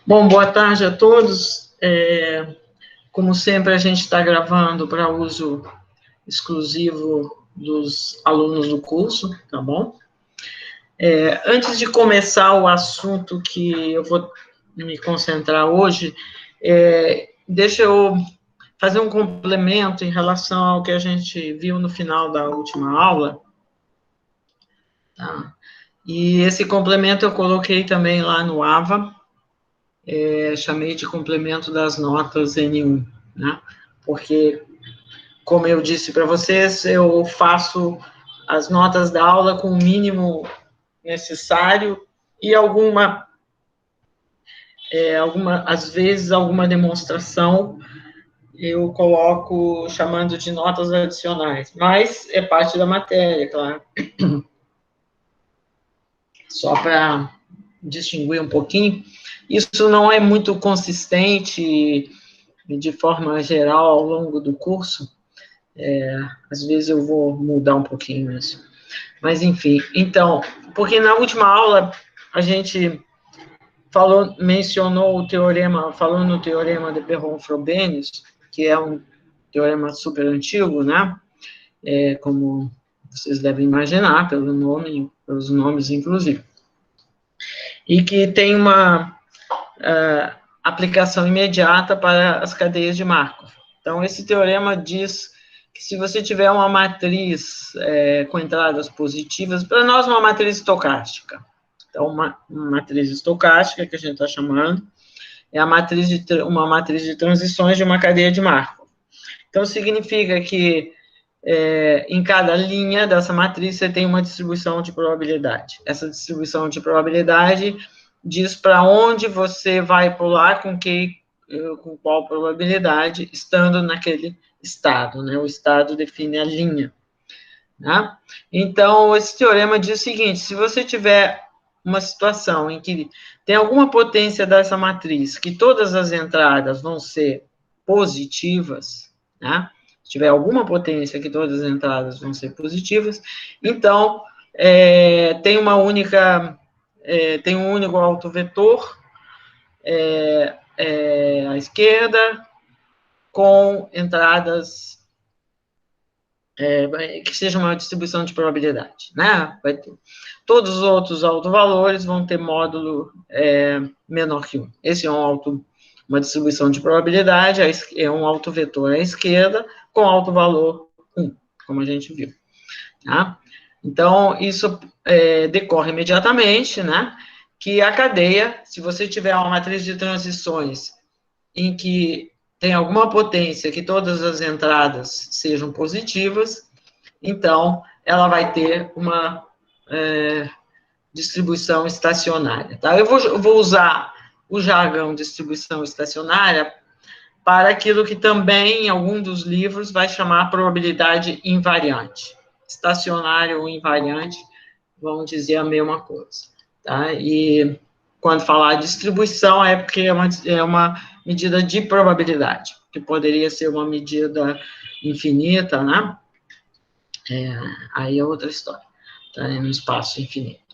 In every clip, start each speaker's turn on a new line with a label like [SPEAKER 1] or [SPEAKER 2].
[SPEAKER 1] Bom, boa tarde a todos. Como sempre, a gente está gravando para uso exclusivo dos alunos do curso, tá bom? Antes de começar o assunto que eu vou me concentrar hoje, deixa eu fazer um complemento em relação ao que a gente viu no final da última aula, tá? E esse complemento eu coloquei também lá no AVA, chamei de complemento das notas N1, né? Porque, como eu disse para vocês, eu faço as notas da aula com o mínimo necessário e às vezes, alguma demonstração eu coloco chamando de notas adicionais, mas é parte da matéria, claro. Só para distinguir um pouquinho, isso não é muito consistente de forma geral ao longo do curso. Às vezes eu vou mudar um pouquinho isso. Mas, enfim, então, porque na última aula a gente mencionou o teorema, falou no teorema de Perron-Frobenius, que é um teorema super antigo, né? Como vocês devem imaginar, pelo nome, pelos nomes, inclusive. E que tem uma aplicação imediata para as cadeias de Markov. Então, esse teorema diz que se você tiver uma matriz com entradas positivas, para nós uma matriz estocástica, então uma matriz estocástica que a gente está chamando, é uma matriz de transições de uma cadeia de Markov. Então, significa que em cada linha dessa matriz você tem uma distribuição de probabilidade. Essa distribuição de probabilidade diz para onde você vai pular com qual probabilidade, estando naquele estado, né? O estado define a linha, né? Então, esse teorema diz o seguinte: se você tiver uma situação em que tem alguma potência dessa matriz, que todas as entradas vão ser positivas, né? Se tiver alguma potência que todas as entradas vão ser positivas, então tem um único autovetor à esquerda, com entradas que seja uma distribuição de probabilidade, né? Vai ter. Todos os outros autovalores vão ter módulo menor que 1. Esse é uma distribuição de probabilidade, é um autovetor à esquerda, com autovalor 1, como a gente viu. Tá? Então, isso decorre imediatamente, né? Que a cadeia, se você tiver uma matriz de transições em que tem alguma potência que todas as entradas sejam positivas, então ela vai ter uma distribuição estacionária. Tá? Eu vou usar o jargão distribuição estacionária para aquilo que também, em algum dos livros, vai chamar probabilidade invariante. Estacionário ou invariante vão dizer a mesma coisa. Tá? E quando falar distribuição, é porque é uma medida de probabilidade, que poderia ser uma medida infinita, né? Aí é outra história, tá? No espaço infinito.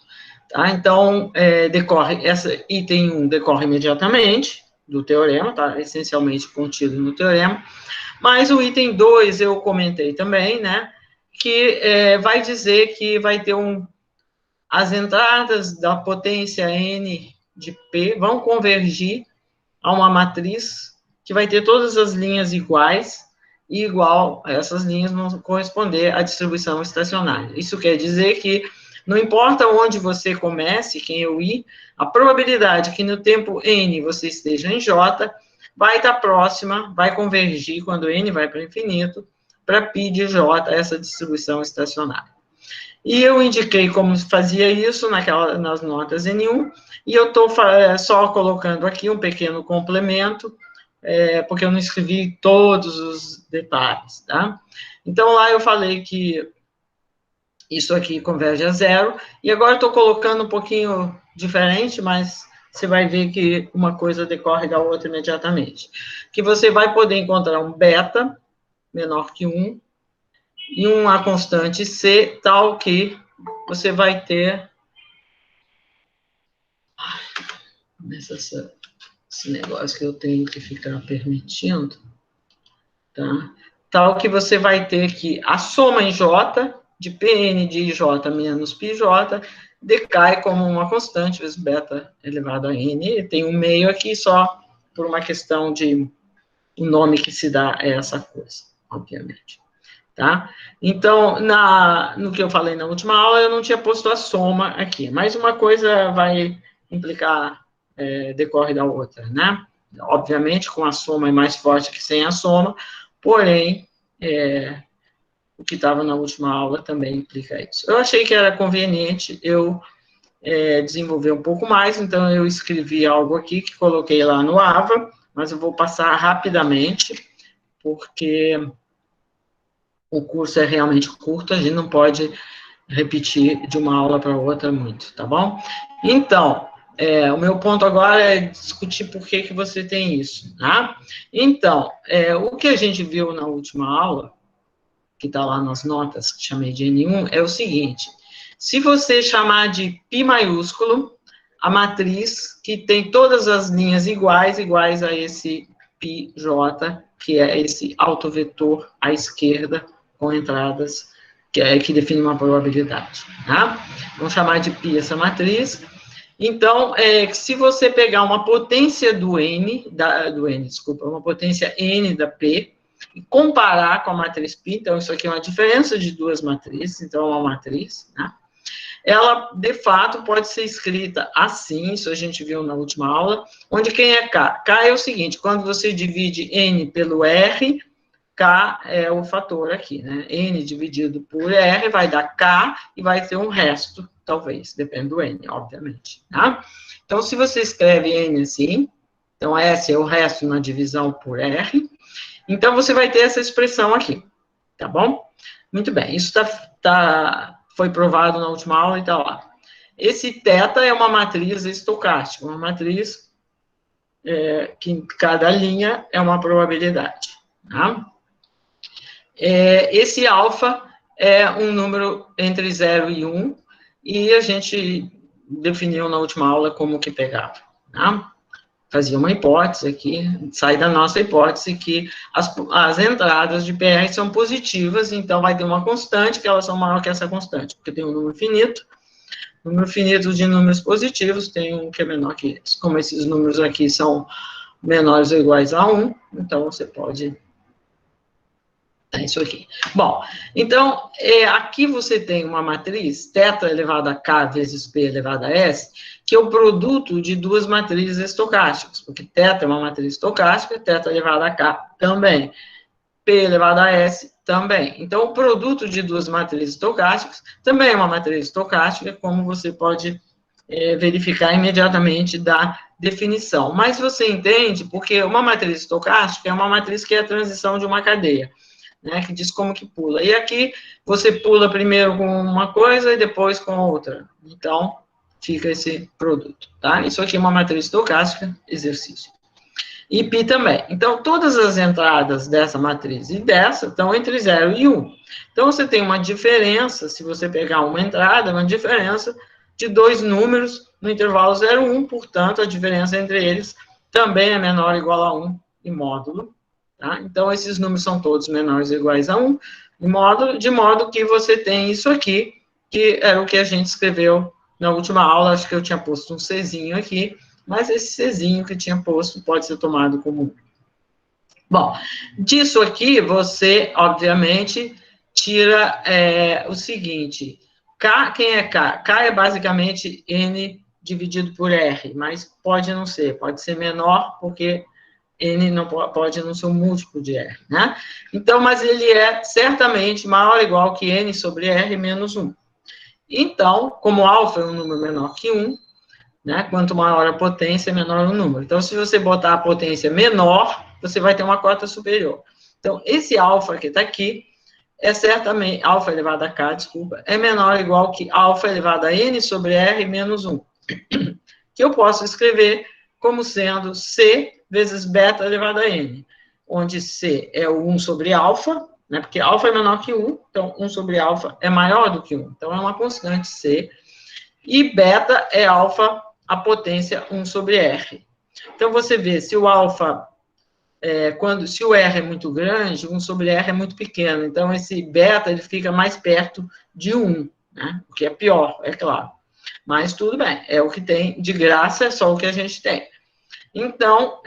[SPEAKER 1] Tá? Então, essa item 1 decorre imediatamente do teorema, tá? Essencialmente contido no teorema, mas o item 2 eu comentei também, né? Que vai dizer que vai ter as entradas da potência N de P vão convergir a uma matriz que vai ter todas as linhas iguais, e igual essas linhas vão corresponder à distribuição estacionária. Isso quer dizer que não importa onde você comece, quem eu ir, a probabilidade que no tempo N você esteja em J vai estar próxima, vai convergir quando N vai para o infinito, para π de J, essa distribuição estacionária. E eu indiquei como fazia isso nas notas N1, e eu estou só colocando aqui um pequeno complemento, porque eu não escrevi todos os detalhes, tá? Então, lá eu falei que isso aqui converge a zero, e agora estou colocando um pouquinho diferente, mas você vai ver que uma coisa decorre da outra imediatamente. Que você vai poder encontrar um beta menor que 1, e uma constante C tal que você vai ter... esse negócio que eu tenho que ficar permitindo, tá? Tal que você vai ter que a soma em J de Pn de J menos πJ decai como uma constante, vezes beta elevado a n. E tem um meio aqui só por uma questão de o nome que se dá a essa coisa, obviamente. Tá? Então, no que eu falei na última aula, eu não tinha posto a soma aqui, mas uma coisa vai implicar, decorre da outra, né? Obviamente, com a soma é mais forte que sem a soma, porém, o que estava na última aula também implica isso. Eu achei que era conveniente eu desenvolver um pouco mais, então eu escrevi algo aqui que coloquei lá no AVA, mas eu vou passar rapidamente, porque o curso é realmente curto, a gente não pode repetir de uma aula para outra muito, tá bom? Então, o meu ponto agora é discutir por que você tem isso, tá? Então, o que a gente viu na última aula, que está lá nas notas, que chamei de N1, é o seguinte: se você chamar de π maiúsculo, a matriz que tem todas as linhas iguais a esse πj, que é esse autovetor à esquerda, com entradas, que define uma probabilidade, tá? Vamos chamar de π essa matriz. Então, se você pegar uma potência uma potência n da P, e comparar com a matriz π, então isso aqui é uma diferença de duas matrizes, então é uma matriz, né? Ela, de fato, pode ser escrita assim, isso a gente viu na última aula, onde quem é K? K é o seguinte, quando você divide N pelo R, K é o fator aqui, né? N dividido por R vai dar K e vai ter um resto, talvez, depende do N, obviamente, tá? Então, se você escreve N assim, então S é o resto na divisão por R, então você vai ter essa expressão aqui, tá bom? Muito bem, isso foi provado na última aula e tá lá. Esse θ é uma matriz estocástica, uma matriz que cada linha é uma probabilidade, tá? Esse alfa é um número entre 0 e 1, e a gente definiu na última aula como que pegava, tá? Fazia uma hipótese aqui, sai da nossa hipótese que as entradas de PR são positivas, então vai ter uma constante, que elas são maior que essa constante, porque tem um número finito de números positivos, tem um que é menor que esse. Como esses números aqui são menores ou iguais a 1, então você pode... É isso aqui. Bom, então, aqui você tem uma matriz, θ elevado a k vezes p elevado a s, que é o produto de duas matrizes estocásticas, porque θ é uma matriz estocástica, θ elevado a k também, p elevado a s também. Então, o produto de duas matrizes estocásticas também é uma matriz estocástica, como você pode verificar imediatamente da definição. Mas você entende, porque uma matriz estocástica é uma matriz que é a transição de uma cadeia, né, que diz como que pula. E aqui, você pula primeiro com uma coisa e depois com outra. Então, fica esse produto, tá? Isso aqui é uma matriz estocástica, exercício. E π também. Então, todas as entradas dessa matriz e dessa estão entre 0 e 1. Então, você tem uma diferença, se você pegar uma entrada, uma diferença de dois números no intervalo 0 e 1, portanto, a diferença entre eles também é menor ou igual a 1 em módulo. Tá? Então, esses números são todos menores ou iguais a 1, de modo que você tem isso aqui, que era o que a gente escreveu na última aula. Acho que eu tinha posto um Czinho aqui, mas esse Czinho que tinha posto pode ser tomado como 1. Bom, disso aqui, você, obviamente, tira o seguinte, K, quem é K? K é basicamente N dividido por R, mas pode não ser, pode ser menor, porque N não pode não ser um múltiplo de R, né? Então, mas ele é certamente maior ou igual que N sobre R menos 1. Então, como alfa é um número menor que 1, né? Quanto maior a potência, menor o número. Então, se você botar a potência menor, você vai ter uma cota superior. Então, esse alfa que está aqui é certamente, alfa elevado a k, desculpa, é menor ou igual que alfa elevado a N sobre R menos 1. Que eu posso escrever como sendo C vezes beta elevado a N, onde C é o 1 sobre alfa, né, porque alfa é menor que 1, então 1 sobre alfa é maior do que 1, então é uma constante C, e beta é alfa, a potência 1 sobre R. Então, você vê, se o alfa, se o R é muito grande, 1 sobre R é muito pequeno. Então, esse beta, ele fica mais perto de 1, né? O que é pior, é claro. Mas tudo bem, é o que tem de graça, é só o que a gente tem. Então,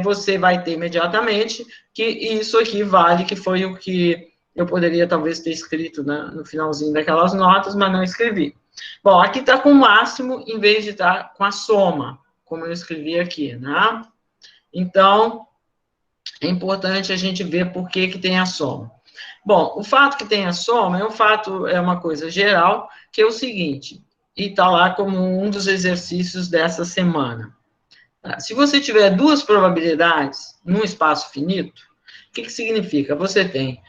[SPEAKER 1] você vai ter imediatamente que isso aqui vale, que foi o que eu poderia talvez ter escrito, né, no finalzinho daquelas notas, mas não escrevi. Bom, aqui está com o máximo, em vez de estar com a soma, como eu escrevi aqui, né? Então, é importante a gente ver por que tem a soma. Bom, o fato que tem a soma é uma coisa geral, que é o seguinte, e está lá como um dos exercícios dessa semana. Se você tiver duas probabilidades num espaço finito, o que significa? Você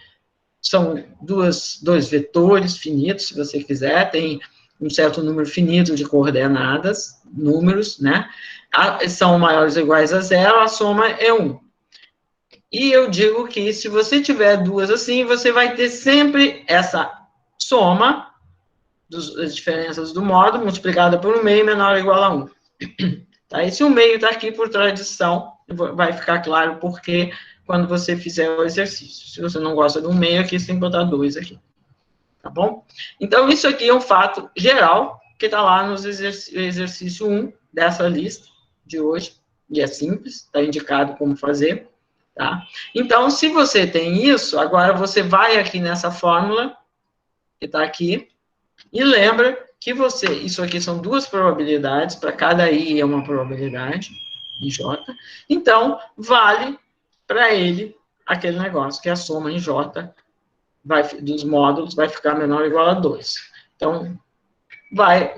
[SPEAKER 1] são dois vetores finitos, se você quiser, tem um certo número finito de coordenadas, números, né? São maiores ou iguais a 0, a soma é 1. E eu digo que se você tiver duas assim, você vai ter sempre essa soma das diferenças do modo multiplicada por 1 meio menor ou igual a 1. Tá? Esse 1 meio está aqui por tradição, vai ficar claro porque quando você fizer o exercício. Se você não gosta do 1 meio, aqui você tem que botar 2 aqui. Tá bom? Então, isso aqui é um fato geral, que está lá no exercício 1 dessa lista de hoje, e é simples, está indicado como fazer. Tá? Então, se você tem isso, agora você vai aqui nessa fórmula, que está aqui, e lembra que isso aqui são duas probabilidades, para cada I é uma probabilidade, em J, então, vale para ele aquele negócio, que a soma em J dos módulos vai ficar menor ou igual a 2. Então,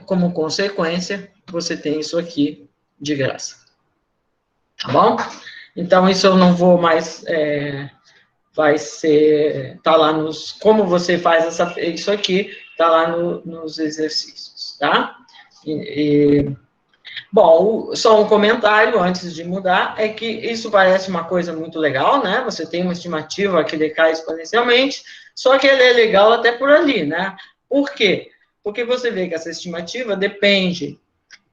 [SPEAKER 1] como consequência, você tem isso aqui de graça. Tá bom? Então, isso eu não vou mais... tá lá como você faz isso aqui, tá lá nos exercícios, tá? Bom, só um comentário antes de mudar, é que isso parece uma coisa muito legal, né? Você tem uma estimativa que decai exponencialmente, só que ela é legal até por ali, né? Por quê? Porque você vê que essa estimativa depende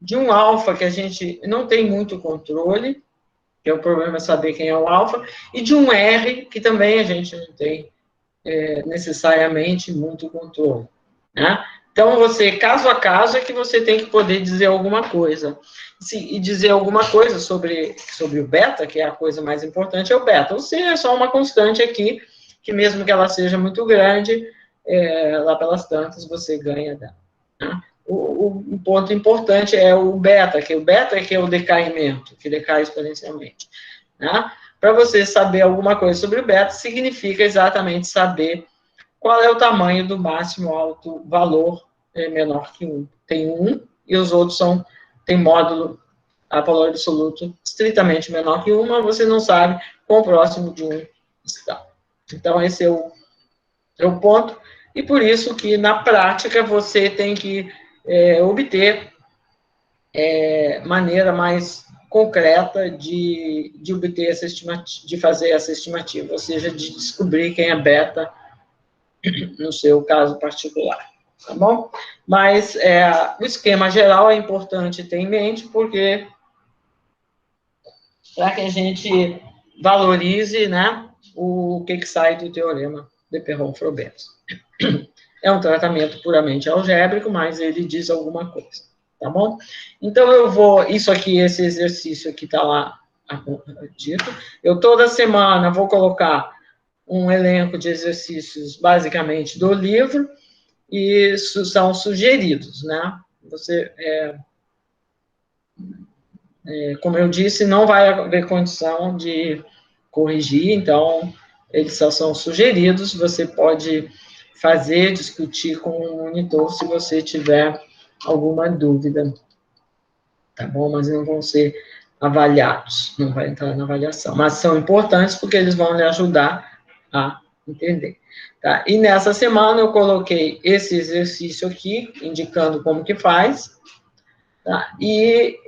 [SPEAKER 1] de um alfa que a gente não tem muito controle, que é o problema saber quem é o alfa, e de um R, que também a gente não tem necessariamente muito controle, né? Então, caso a caso, é que você tem que poder dizer alguma coisa. E dizer alguma coisa sobre o beta, que é a coisa mais importante, é o beta. Ou seja, é só uma constante aqui, que mesmo que ela seja muito grande, lá pelas tantas, você ganha dela. Né? O ponto importante é o beta, que o beta é que é o decaimento, que decai exponencialmente. Né? Para você saber alguma coisa sobre o beta, significa exatamente saber qual é o tamanho do máximo alto valor menor que 1. Tem 1 e os outros tem módulo a valor absoluto estritamente menor que 1, mas você não sabe quão próximo de 1 está. Então, esse é o ponto. E por isso que, na prática, você tem que obter maneira mais concreta de obter essa estimativa, de fazer essa estimativa, ou seja, de descobrir quem é beta no seu caso particular, tá bom? Mas o esquema geral é importante ter em mente, porque para que a gente valorize, né, o que sai do teorema de Perron-Frobenius. É um tratamento puramente algébrico, mas ele diz alguma coisa, tá bom? Então, esse exercício aqui está lá dito. Eu, toda semana, vou colocar um elenco de exercícios, basicamente, do livro, e isso são sugeridos, né? Como eu disse, não vai haver condição de corrigir, então, eles só são sugeridos, você pode discutir com o monitor se você tiver alguma dúvida, tá bom? Mas não vão ser avaliados, não vai entrar na avaliação, mas são importantes porque eles vão lhe ajudar a entender. Tá? E nessa semana eu coloquei esse exercício aqui, indicando como que faz, tá? E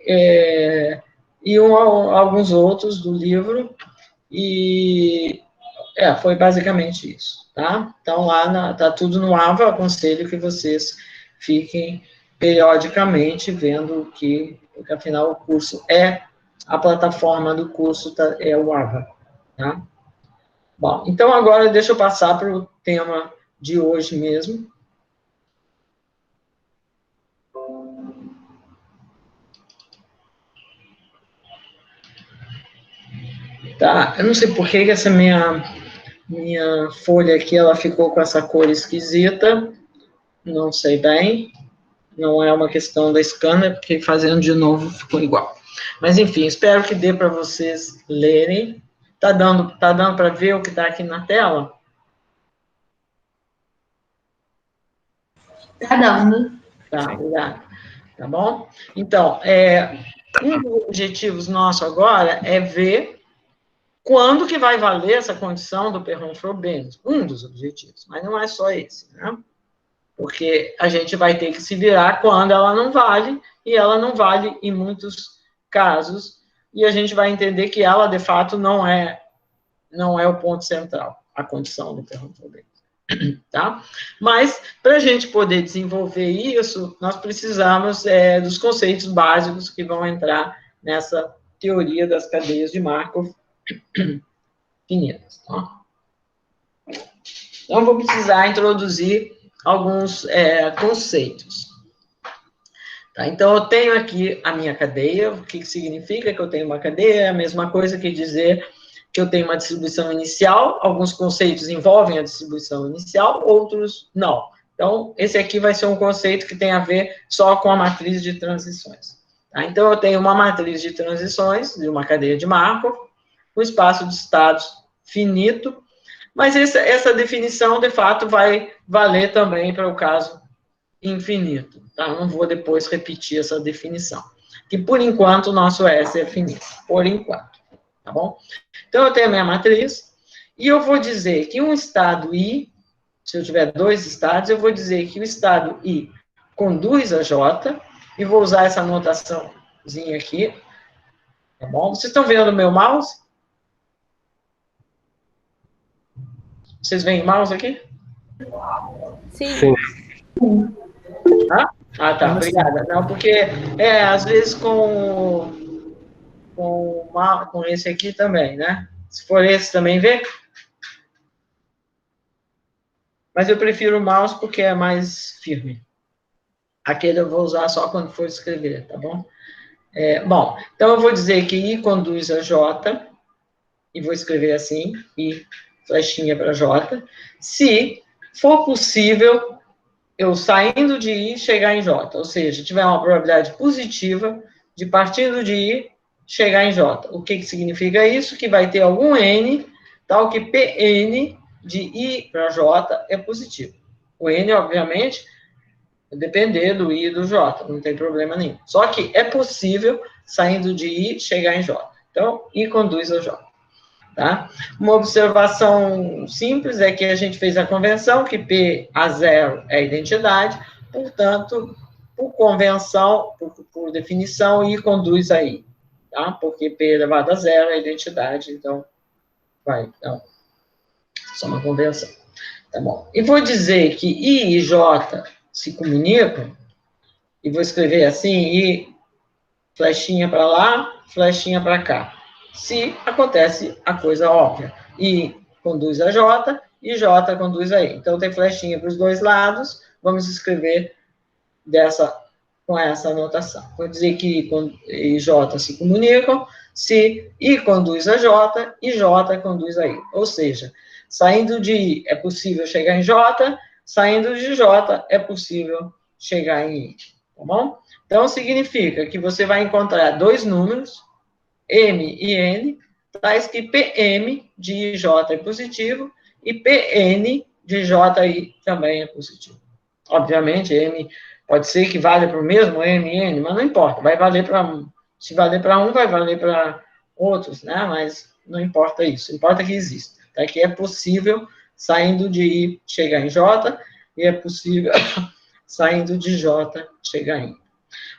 [SPEAKER 1] alguns outros do livro, e foi basicamente isso, tá? Então, lá tá tudo no AVA, aconselho que vocês fiquem periodicamente vendo porque afinal o curso é a plataforma do curso é o Ava, tá? Bom, então agora deixa eu passar para o tema de hoje mesmo. Tá, eu não sei por que essa minha folha aqui, ela ficou com essa cor esquisita, não sei bem, não é uma questão da scanner, porque fazendo de novo ficou igual. Mas, enfim, espero que dê para vocês lerem. Tá dando para ver o que está aqui na tela?
[SPEAKER 2] Tá dando.
[SPEAKER 1] Tá, obrigado. Tá bom? Então, um dos objetivos nossos agora é ver quando que vai valer essa condição do Perron-Frobenius. Um dos objetivos, mas não é só esse, né? Porque a gente vai ter que se virar quando ela não vale, e ela não vale em muitos casos, e a gente vai entender que ela, de fato, não é o ponto central, a condição do Perron-Frobenius. Tá? Mas, para a gente poder desenvolver isso, nós precisamos dos conceitos básicos que vão entrar nessa teoria das cadeias de Markov finitas. Tá? Então, vou precisar introduzir alguns conceitos. Tá? Então, eu tenho aqui a minha cadeia. O que significa que eu tenho uma cadeia? É a mesma coisa que dizer que eu tenho uma distribuição inicial. Alguns conceitos envolvem a distribuição inicial, outros não. Então, esse aqui vai ser um conceito que tem a ver só com a matriz de transições. Tá? Então, eu tenho uma matriz de transições, de uma cadeia de Markov, um espaço de estados finito, mas essa definição, de fato, vai valer também para o caso infinito. Tá? Não vou depois repetir essa definição. Que, por enquanto, o nosso S é finito. Por enquanto. Tá bom? Então, eu tenho a minha matriz, e eu vou dizer que um estado I, se eu tiver dois estados, eu vou dizer que o estado I conduz a J, e vou usar essa notaçãozinha aqui. Tá bom? Vocês estão vendo o meu mouse? Vocês veem o mouse aqui?
[SPEAKER 2] Sim.
[SPEAKER 1] Ah, tá, obrigada. Não, porque, às vezes com esse aqui também, né? Se for esse também, vê? Mas eu prefiro o mouse porque é mais firme. Aquele eu vou usar só quando for escrever, tá bom? Bom, então eu vou dizer que I conduz a J, e vou escrever assim, I, flechinha para J, se for possível eu saindo de I chegar em J, ou seja, tiver uma probabilidade positiva de partindo de I chegar em J. O que significa isso? Que vai ter algum N, tal que Pn de I para J é positivo. O N, obviamente, vai depender do I e do J, não tem problema nenhum. Só que é possível, saindo de I, chegar em J. Então, I conduz a J. Tá? Uma observação simples é que a gente fez a convenção que P a 0 é a identidade, portanto, por convenção, por definição, I conduz a I, tá? Porque P elevado a 0 é a identidade, então, então, só uma convenção. Tá bom. E vou dizer que I e J se comunicam, e vou escrever assim, I, flechinha para lá, flechinha para cá. Se acontece a coisa óbvia. I conduz a J e J conduz a I. Então, tem flechinha para os dois lados, vamos escrever com essa anotação. Vou dizer que I e J se comunicam, se I conduz a J e J conduz a I. Ou seja, saindo de I é possível chegar em J, saindo de J é possível chegar em I. Tá bom? Então, significa que você vai encontrar dois números, M e N, tais que PM de IJ é positivo e PN de JI também é positivo. Obviamente, M pode ser que valha para o mesmo M e N, mas não importa, vai valer para um. Se valer para um, vai valer para outros, né? Mas não importa isso, importa que existe. Tá? Que é possível, saindo de I, chegar em J, e é possível, saindo de J, chegar em I.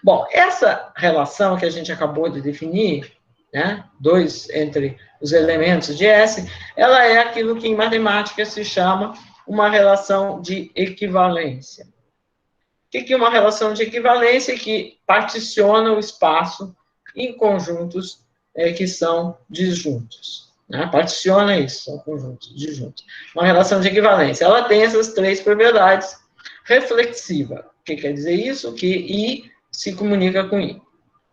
[SPEAKER 1] Bom, essa relação que a gente acabou de definir, né, dois entre os elementos de S, ela é aquilo que em matemática se chama uma relação de equivalência. O que é uma relação de equivalência? Que particiona o espaço em conjuntos que são disjuntos. Né? Particiona isso, são conjuntos disjuntos. Uma relação de equivalência. Ela tem essas três propriedades. Reflexiva. O que quer dizer isso? Que I se comunica com I.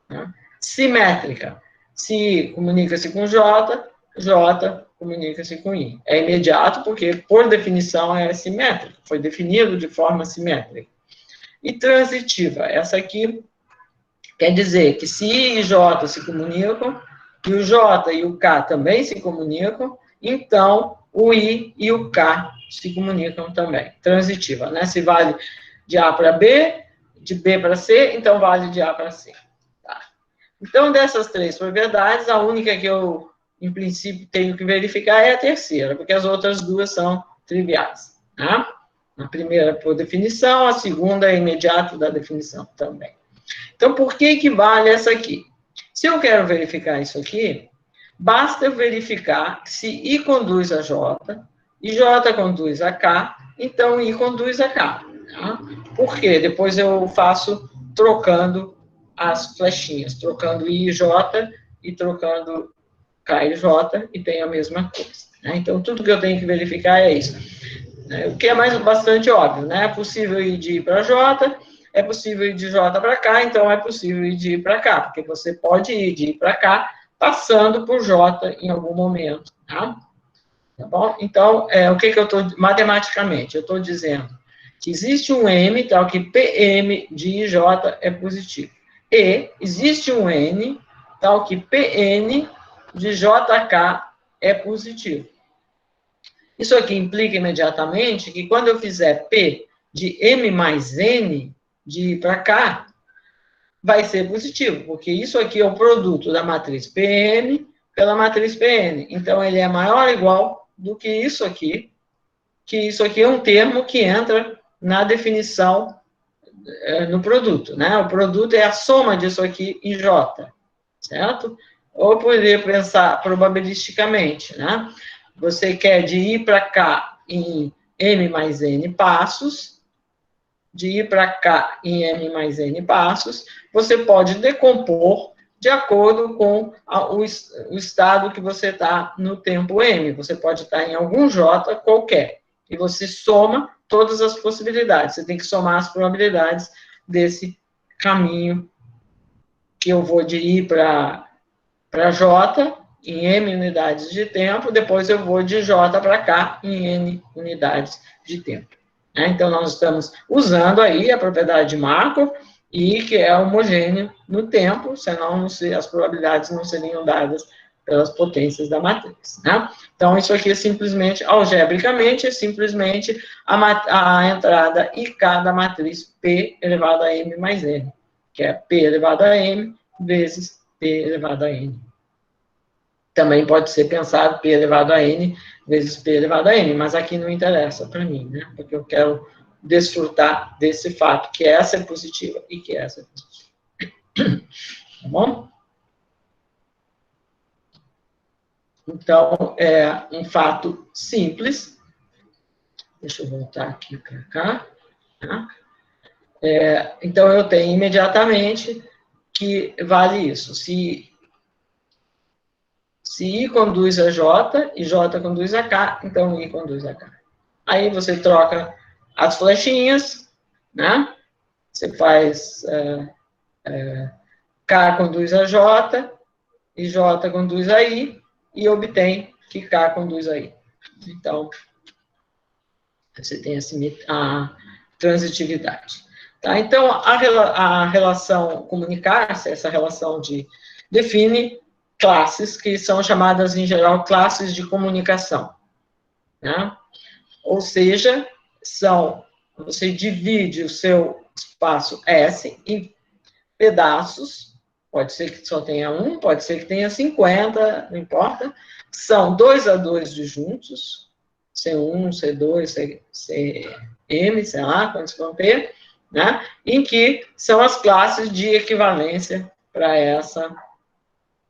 [SPEAKER 1] Né? Simétrica. Se comunica-se com J, J comunica-se com I. É imediato porque, por definição, é simétrico. Foi definido de forma simétrica. E transitiva. Essa aqui quer dizer que se I e J se comunicam, e o J e o K também se comunicam, então o I e o K se comunicam também. Transitiva, né? Se vale de A para B, de B para C, então vale de A para C. Tá? Então, dessas três propriedades, a única que eu, em princípio, tenho que verificar é a terceira, porque as outras duas são triviais. Tá? A primeira por definição, a segunda é imediato da definição também. Então, por que vale essa aqui? Se eu quero verificar isso aqui, basta eu verificar se I conduz a J e J conduz a K, então I conduz a K. Tá? Por quê? Depois eu faço trocando as flechinhas, trocando I e J e trocando K e J, e tem a mesma coisa. Né? Então, tudo que eu tenho que verificar é isso. O que é bastante óbvio, né? É possível ir de I para J, é possível ir de J para cá, então é possível ir de I para cá, porque você pode ir de I para cá passando por J em algum momento, tá? Tá bom? Então, o que eu estou, matematicamente, eu estou dizendo que existe um M, tal que PM de IJ é positivo. E existe um N, tal que PN de JK é positivo. Isso aqui implica imediatamente que quando eu fizer P de M mais N, de I para cá, vai ser positivo, porque isso aqui é o produto da matriz PM pela matriz PN. Então, ele é maior ou igual do que isso aqui é um termo que entra na definição no produto, né? O produto é a soma disso aqui em J, certo? Ou poderia pensar probabilisticamente, né? Você quer de ir para cá em M mais N passos, de ir para cá em M mais N passos, você pode decompor de acordo com o estado que você está no tempo M. Você pode estar em algum J qualquer. E você soma todas as possibilidades. Você tem que somar as probabilidades desse caminho que eu vou de I para J em M unidades de tempo, depois eu vou de J para cá em N unidades de tempo. Então, nós estamos usando aí a propriedade de Markov, e que é homogêneo no tempo, senão as probabilidades não seriam dadas pelas potências da matriz. Né? Então, isso aqui é simplesmente, algebricamente, é simplesmente a entrada IK da matriz P elevado a M mais N, que é P elevado a M vezes P elevado a N. Também pode ser pensado P elevado a N vezes P elevado a N, mas aqui não interessa para mim, né? Porque eu quero desfrutar desse fato, que essa é positiva e que essa é positiva. Tá bom? Então, é um fato simples. Deixa eu voltar aqui para cá. Tá? Então, eu tenho imediatamente que vale isso. Se I conduz a J e J conduz a K, então I conduz a K. Aí você troca as flechinhas, né? Você faz K conduz a J e J conduz a I e obtém que K conduz a I. Então, você tem a transitividade. Tá? Então, a relação comunicar-se, essa relação define classes que são chamadas, em geral, classes de comunicação. Né? Ou seja, você divide o seu espaço S em pedaços, pode ser que só tenha um, pode ser que tenha 50, não importa, são 2 a 2 disjuntos, C1, C2, CM, sei lá, quantos vão ter, né? Em que são as classes de equivalência para essa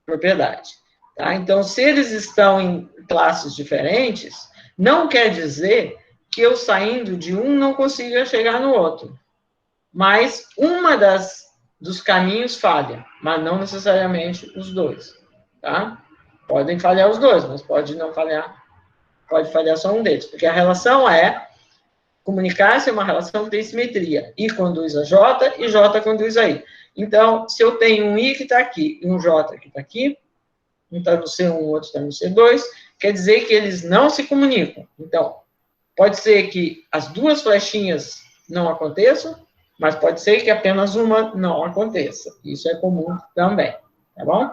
[SPEAKER 1] propriedade. Tá? Então, se eles estão em classes diferentes, não quer dizer que eu saindo de um não consiga chegar no outro. Mas uma dos caminhos falha, mas não necessariamente os dois. tá? Podem falhar os dois, mas pode não falhar, pode falhar só um deles, porque a relação é comunicar-se é uma relação que tem simetria. I conduz a J e J conduz a I. Então, se eu tenho um I que está aqui e um J que está aqui, um está no C1, o outro está no C2, quer dizer que eles não se comunicam. Então, pode ser que as duas flechinhas não aconteçam, mas pode ser que apenas uma não aconteça. Isso é comum também, tá bom?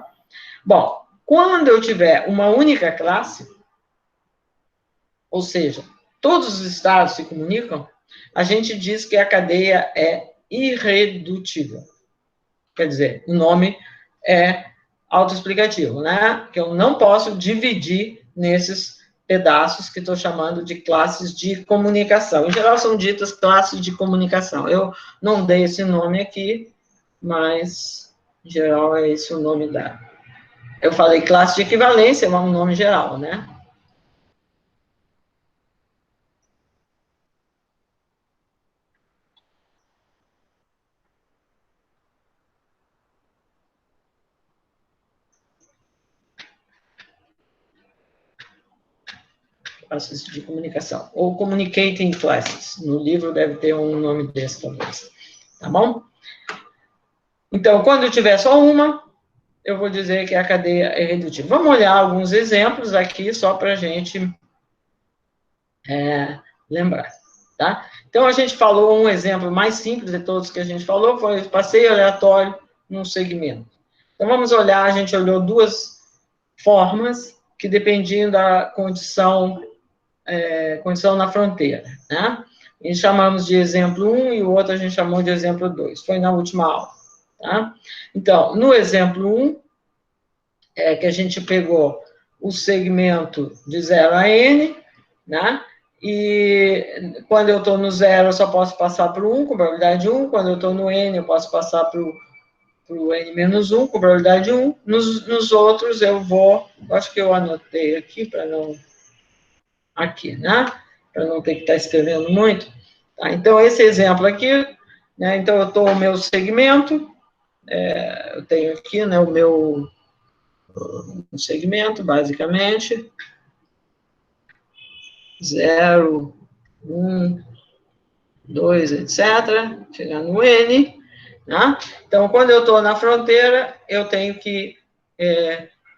[SPEAKER 1] Bom, quando eu tiver uma única classe, ou seja, todos os estados se comunicam, a gente diz que a cadeia é irredutível. Quer dizer, o nome é autoexplicativo, né? Que eu não posso dividir nesses pedaços que estou chamando de classes de comunicação. Em geral, são ditas classes de comunicação. Eu não dei esse nome aqui, mas, em geral, é esse o nome da... Eu falei classe de equivalência, é um nome geral, né? Classes de comunicação, ou communicating classes. No livro deve ter um nome desse, talvez. Tá bom? Então, quando eu tiver só uma, eu vou dizer que a cadeia é redutível. Vamos olhar alguns exemplos aqui, só para a gente lembrar, tá? Então, a gente falou um exemplo mais simples de todos que a gente falou, foi o passeio aleatório num segmento. Então, vamos olhar, a gente olhou duas formas que dependiam da condição na fronteira, né? A gente chamamos de exemplo 1 e o outro a gente chamou de exemplo 2. Foi na última aula, tá? Então, no exemplo 1, que a gente pegou o segmento de 0 a n, né? E quando eu estou no 0, eu só posso passar para o 1, com probabilidade 1. Quando eu estou no n, eu posso passar para o n-1, com probabilidade 1. Nos outros, eu acho que eu anotei aqui, para não... Aqui, né? Para não ter que estar escrevendo muito. Tá? Então, esse exemplo aqui, né? Então, eu estou no meu segmento, eu tenho aqui, né, o meu segmento, basicamente, 0, 1, 2, etc., chegar no N, né? Então, quando eu estou na fronteira, eu tenho que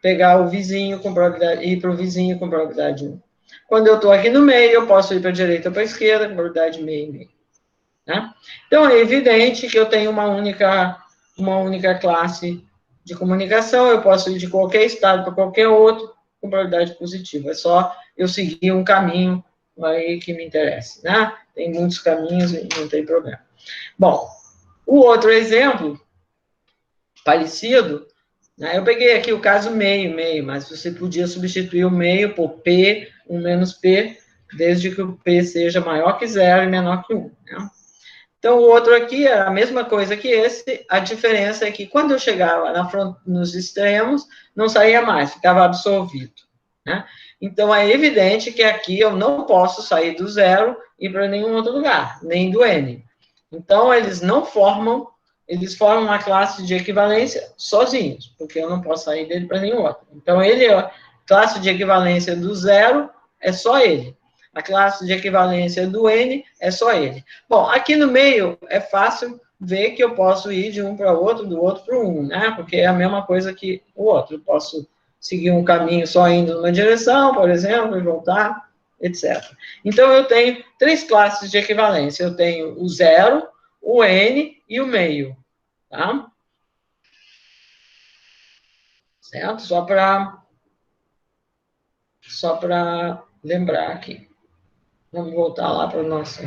[SPEAKER 1] pegar o vizinho com probabilidade, ir para o vizinho com probabilidade 1. Quando eu estou aqui no meio, eu posso ir para a direita ou para a esquerda, com probabilidade meio e meio. Né? Então, é evidente que eu tenho uma única classe de comunicação, eu posso ir de qualquer estado para qualquer outro, com probabilidade positiva. É só eu seguir um caminho aí que me interessa, né? Tem muitos caminhos e não tem problema. Bom, o outro exemplo, parecido, né? Eu peguei aqui o caso meio, mas você podia substituir o meio por P, 1 menos P, desde que o P seja maior que 0 e menor que 1, né? Então, o outro aqui é a mesma coisa que esse, a diferença é que quando eu chegava nos extremos, não saía mais, ficava absorvido, né? Então, é evidente que aqui eu não posso sair do 0 e ir para nenhum outro lugar, nem do N. Então, eles formam uma classe de equivalência sozinhos, porque eu não posso sair dele para nenhum outro. Então, classe de equivalência do 0 é só ele. A classe de equivalência do N é só ele. Bom, aqui no meio é fácil ver que eu posso ir de um para o outro, do outro para o 1, né? Porque é a mesma coisa que o outro. Eu posso seguir um caminho só indo numa direção, por exemplo, e voltar, etc. Então, eu tenho 3 classes de equivalência. Eu tenho o 0, o N e o meio, tá? Certo? Só para lembrar aqui. Vamos voltar lá para o nosso...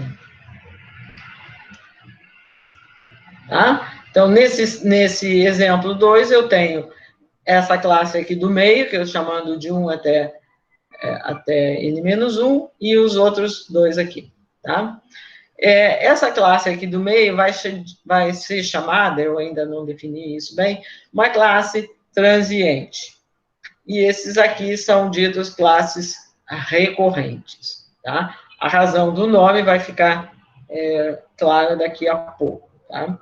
[SPEAKER 1] Tá? Então, nesse exemplo 2, eu tenho essa classe aqui do meio, que eu estou chamando de 1 até n-1, e os outros 2 aqui, tá? Essa classe aqui do meio vai ser chamada, eu ainda não defini isso bem, uma classe transiente. E esses aqui são ditos classes recorrentes, tá? A razão do nome vai ficar clara daqui a pouco, tá?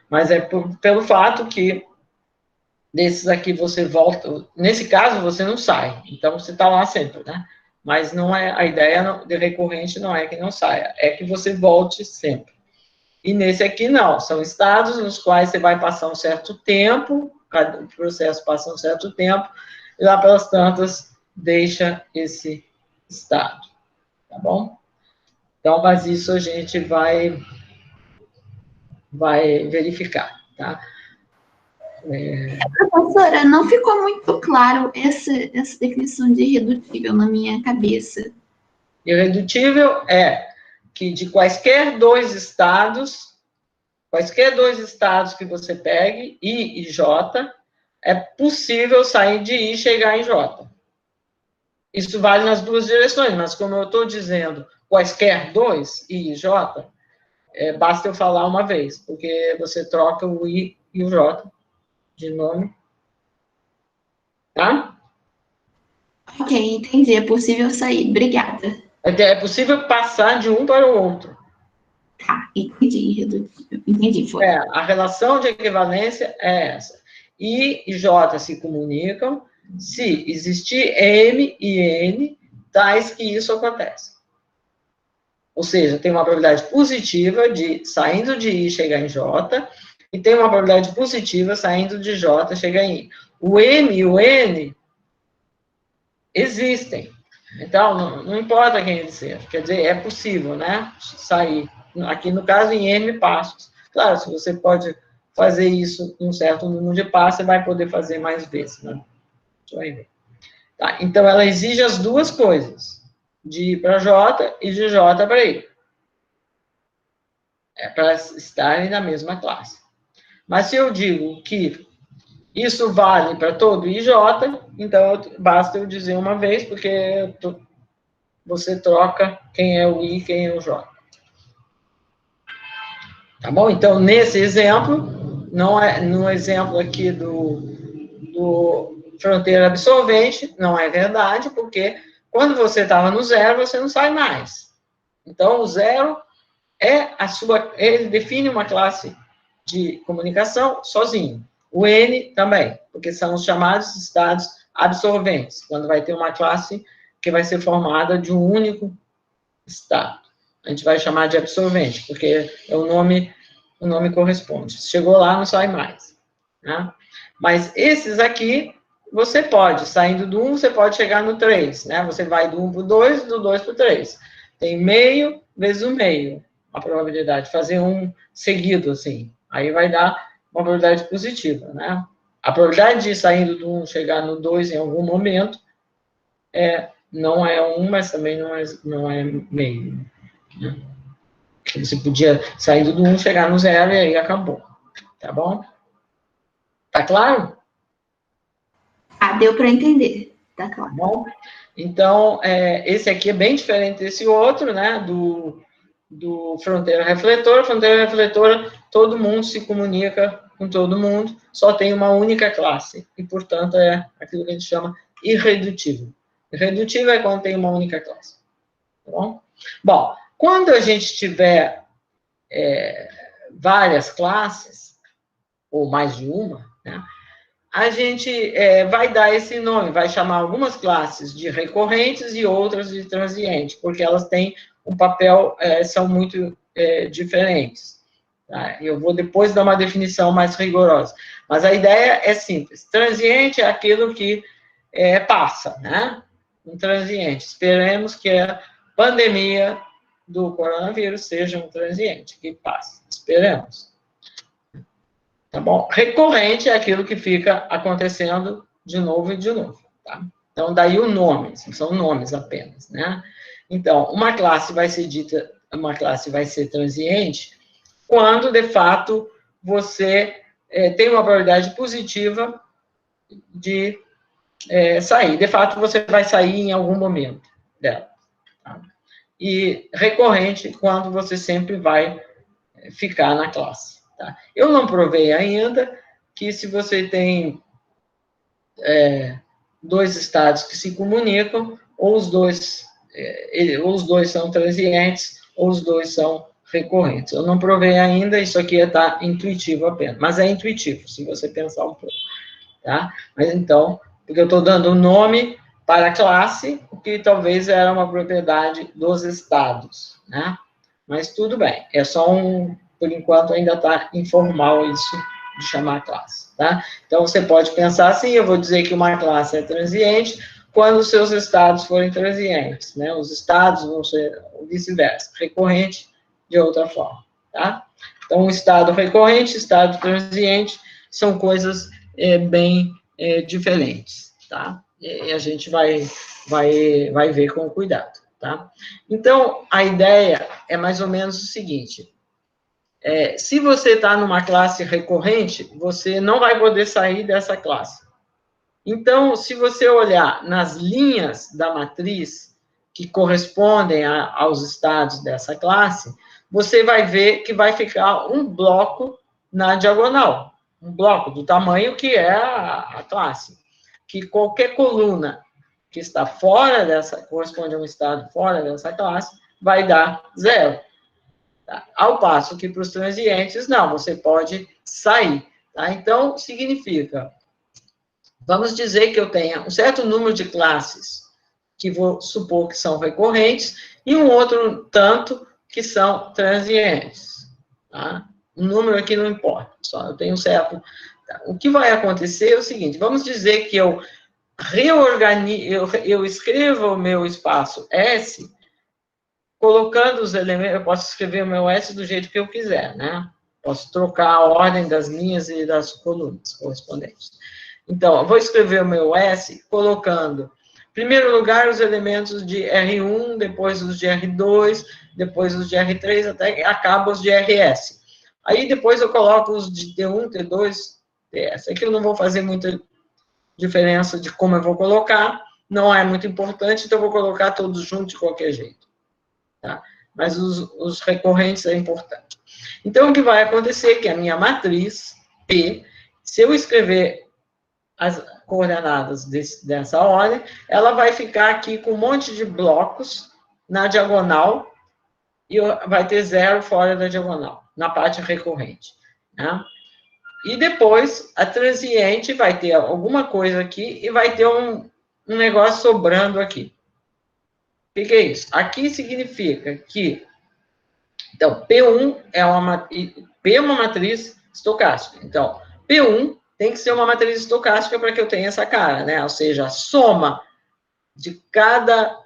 [SPEAKER 1] Mas é pelo fato que Desses aqui você volta, nesse caso você não sai, então você está lá sempre, né? Mas não é, a ideia de recorrente não é que não saia, é que você volte sempre. E nesse aqui não, são estados nos quais você vai passar um certo tempo, o processo passa um certo tempo, e lá pelas tantas deixa esse estado, tá bom? Então, mas isso a gente vai verificar, tá?
[SPEAKER 2] Professora, não ficou muito claro essa definição de irredutível na minha cabeça.
[SPEAKER 1] Irredutível é que de quaisquer dois estados que você pegue, I e J, é possível sair de I e chegar em J. Isso vale nas duas direções, mas como eu estou dizendo quaisquer dois, I e J, basta eu falar uma vez, porque você troca o I e o J de nome. Tá?
[SPEAKER 2] Ok, entendi. É possível sair. Obrigada.
[SPEAKER 1] É possível passar de um para o outro.
[SPEAKER 2] Tá, entendi. Irredutível. Entendi, foi.
[SPEAKER 1] A relação de equivalência é essa. I e J se comunicam se existir M e N, tais que isso acontece. Ou seja, tem uma probabilidade positiva de saindo de I chegar em J, e tem uma probabilidade positiva saindo de J chegar em I. O M e o N existem. Então, não importa quem ele seja. Quer dizer, é possível, né? Sair. Aqui, no caso, em M passos. Claro, se você pode fazer isso em um certo número de passos, você vai poder fazer mais vezes, né? Você vai ver. Tá? Então, ela exige as duas coisas. De I para J e de J para I. É para estarem na mesma classe. Mas se eu digo que isso vale para todo IJ, então basta eu dizer uma vez, porque você troca quem é o I e quem é o J. Tá bom? Então, nesse exemplo, no exemplo aqui do fronteira absorvente, não é verdade, porque quando você estava no zero, você não sai mais. Então, o zero ele define uma classe de comunicação sozinho. O N também, porque são os chamados estados absorventes, quando vai ter uma classe que vai ser formada de um único estado. A gente vai chamar de absorvente, porque o nome corresponde. Chegou lá, não sai mais. Né? Mas esses aqui, você pode, saindo do 1, você pode chegar no 3. Né? Você vai do 1 para o 2, do 2 para o 3. Tem meio vezes o meio, a probabilidade, fazer um seguido, assim. Aí vai dar uma probabilidade positiva, né? A probabilidade de saindo do 1 chegar no 2 em algum momento não é 1, mas também não é meio. Né? Você podia, saindo do 1, chegar no 0 e aí acabou. Tá bom? Tá claro?
[SPEAKER 2] Deu para entender. Tá claro.
[SPEAKER 1] Tá bom? Então, esse aqui é bem diferente desse outro, né? Do fronteira-refletora. Fronteira-refletora, todo mundo se comunica com todo mundo, só tem uma única classe. E, portanto, é aquilo que a gente chama irredutível. Irredutível é quando tem uma única classe. Tá bom? Bom, quando a gente tiver várias classes, ou mais de uma, né, a gente vai dar esse nome, vai chamar algumas classes de recorrentes e outras de transiente, porque elas têm um papel, são muito diferentes. Tá? Eu vou depois dar uma definição mais rigorosa. Mas a ideia é simples. Transiente é aquilo que passa, né? Um transiente. Esperemos que a pandemia do coronavírus seja um transiente, que passe. Esperemos. Tá bom? Recorrente é aquilo que fica acontecendo de novo e de novo. Tá? Então, daí o nome, são nomes apenas, né? Então, uma classe vai ser transiente quando, de fato, você tem uma probabilidade positiva de sair. De fato, você vai sair em algum momento dela. Tá? E recorrente quando você sempre vai ficar na classe. Tá? Eu não provei ainda que se você tem dois estados que se comunicam, ou os dois são transientes, ou os dois são recorrentes. Eu não provei ainda, isso aqui está intuitivo apenas, mas é intuitivo, se você pensar um pouco. tá? Mas então, porque eu estou dando o nome para a classe, o que talvez era uma propriedade dos estados, né? Mas tudo bem, é só por enquanto ainda está informal isso de chamar classe, tá? Então, você pode pensar assim, eu vou dizer que uma classe é transiente quando os seus estados forem transientes, né? Os estados vão ser vice-versa, recorrente de outra forma, tá? Então, um estado recorrente, estado transiente, são coisas bem diferentes, tá? E a gente vai ver com cuidado, tá? Então, a ideia é mais ou menos o seguinte, se você está numa classe recorrente, você não vai poder sair dessa classe. Então, se você olhar nas linhas da matriz que correspondem aos estados dessa classe, você vai ver que vai ficar um bloco na diagonal, um bloco do tamanho que é a classe, que qualquer coluna que está fora dessa, corresponde a um estado fora dessa classe, vai dar 0. Tá? Ao passo que para os transientes, não, você pode sair. Tá? Então, significa, vamos dizer que eu tenha um certo número de classes, que vou supor que são recorrentes, e um outro tanto que são transientes. Tá? O número aqui não importa, só eu tenho um certo... O que vai acontecer é o seguinte, vamos dizer que eu eu escrevo o meu espaço S, colocando os elementos, eu posso escrever o meu S do jeito que eu quiser, né? Posso trocar a ordem das linhas e das colunas correspondentes. Então, eu vou escrever o meu S colocando, em primeiro lugar, os elementos de R1, depois os de R2, depois os de R3, até que acaba os de RS. Aí, depois, eu coloco os de T1, T2, TS. Aqui eu não vou fazer muita diferença de como eu vou colocar, não é muito importante, então eu vou colocar todos juntos de qualquer jeito. Tá? Mas os recorrentes é importante. Então, o que vai acontecer é que a minha matriz P, se eu escrever as coordenadas dessa ordem, ela vai ficar aqui com um monte de blocos na diagonal e vai ter 0 fora da diagonal, na parte recorrente. Né? E depois, a transiente vai ter alguma coisa aqui e vai ter um negócio sobrando aqui. O que é isso? Aqui significa que, então, P1 P é uma matriz estocástica. Então, P1 tem que ser uma matriz estocástica para que eu tenha essa cara, né? Ou seja, a soma de cada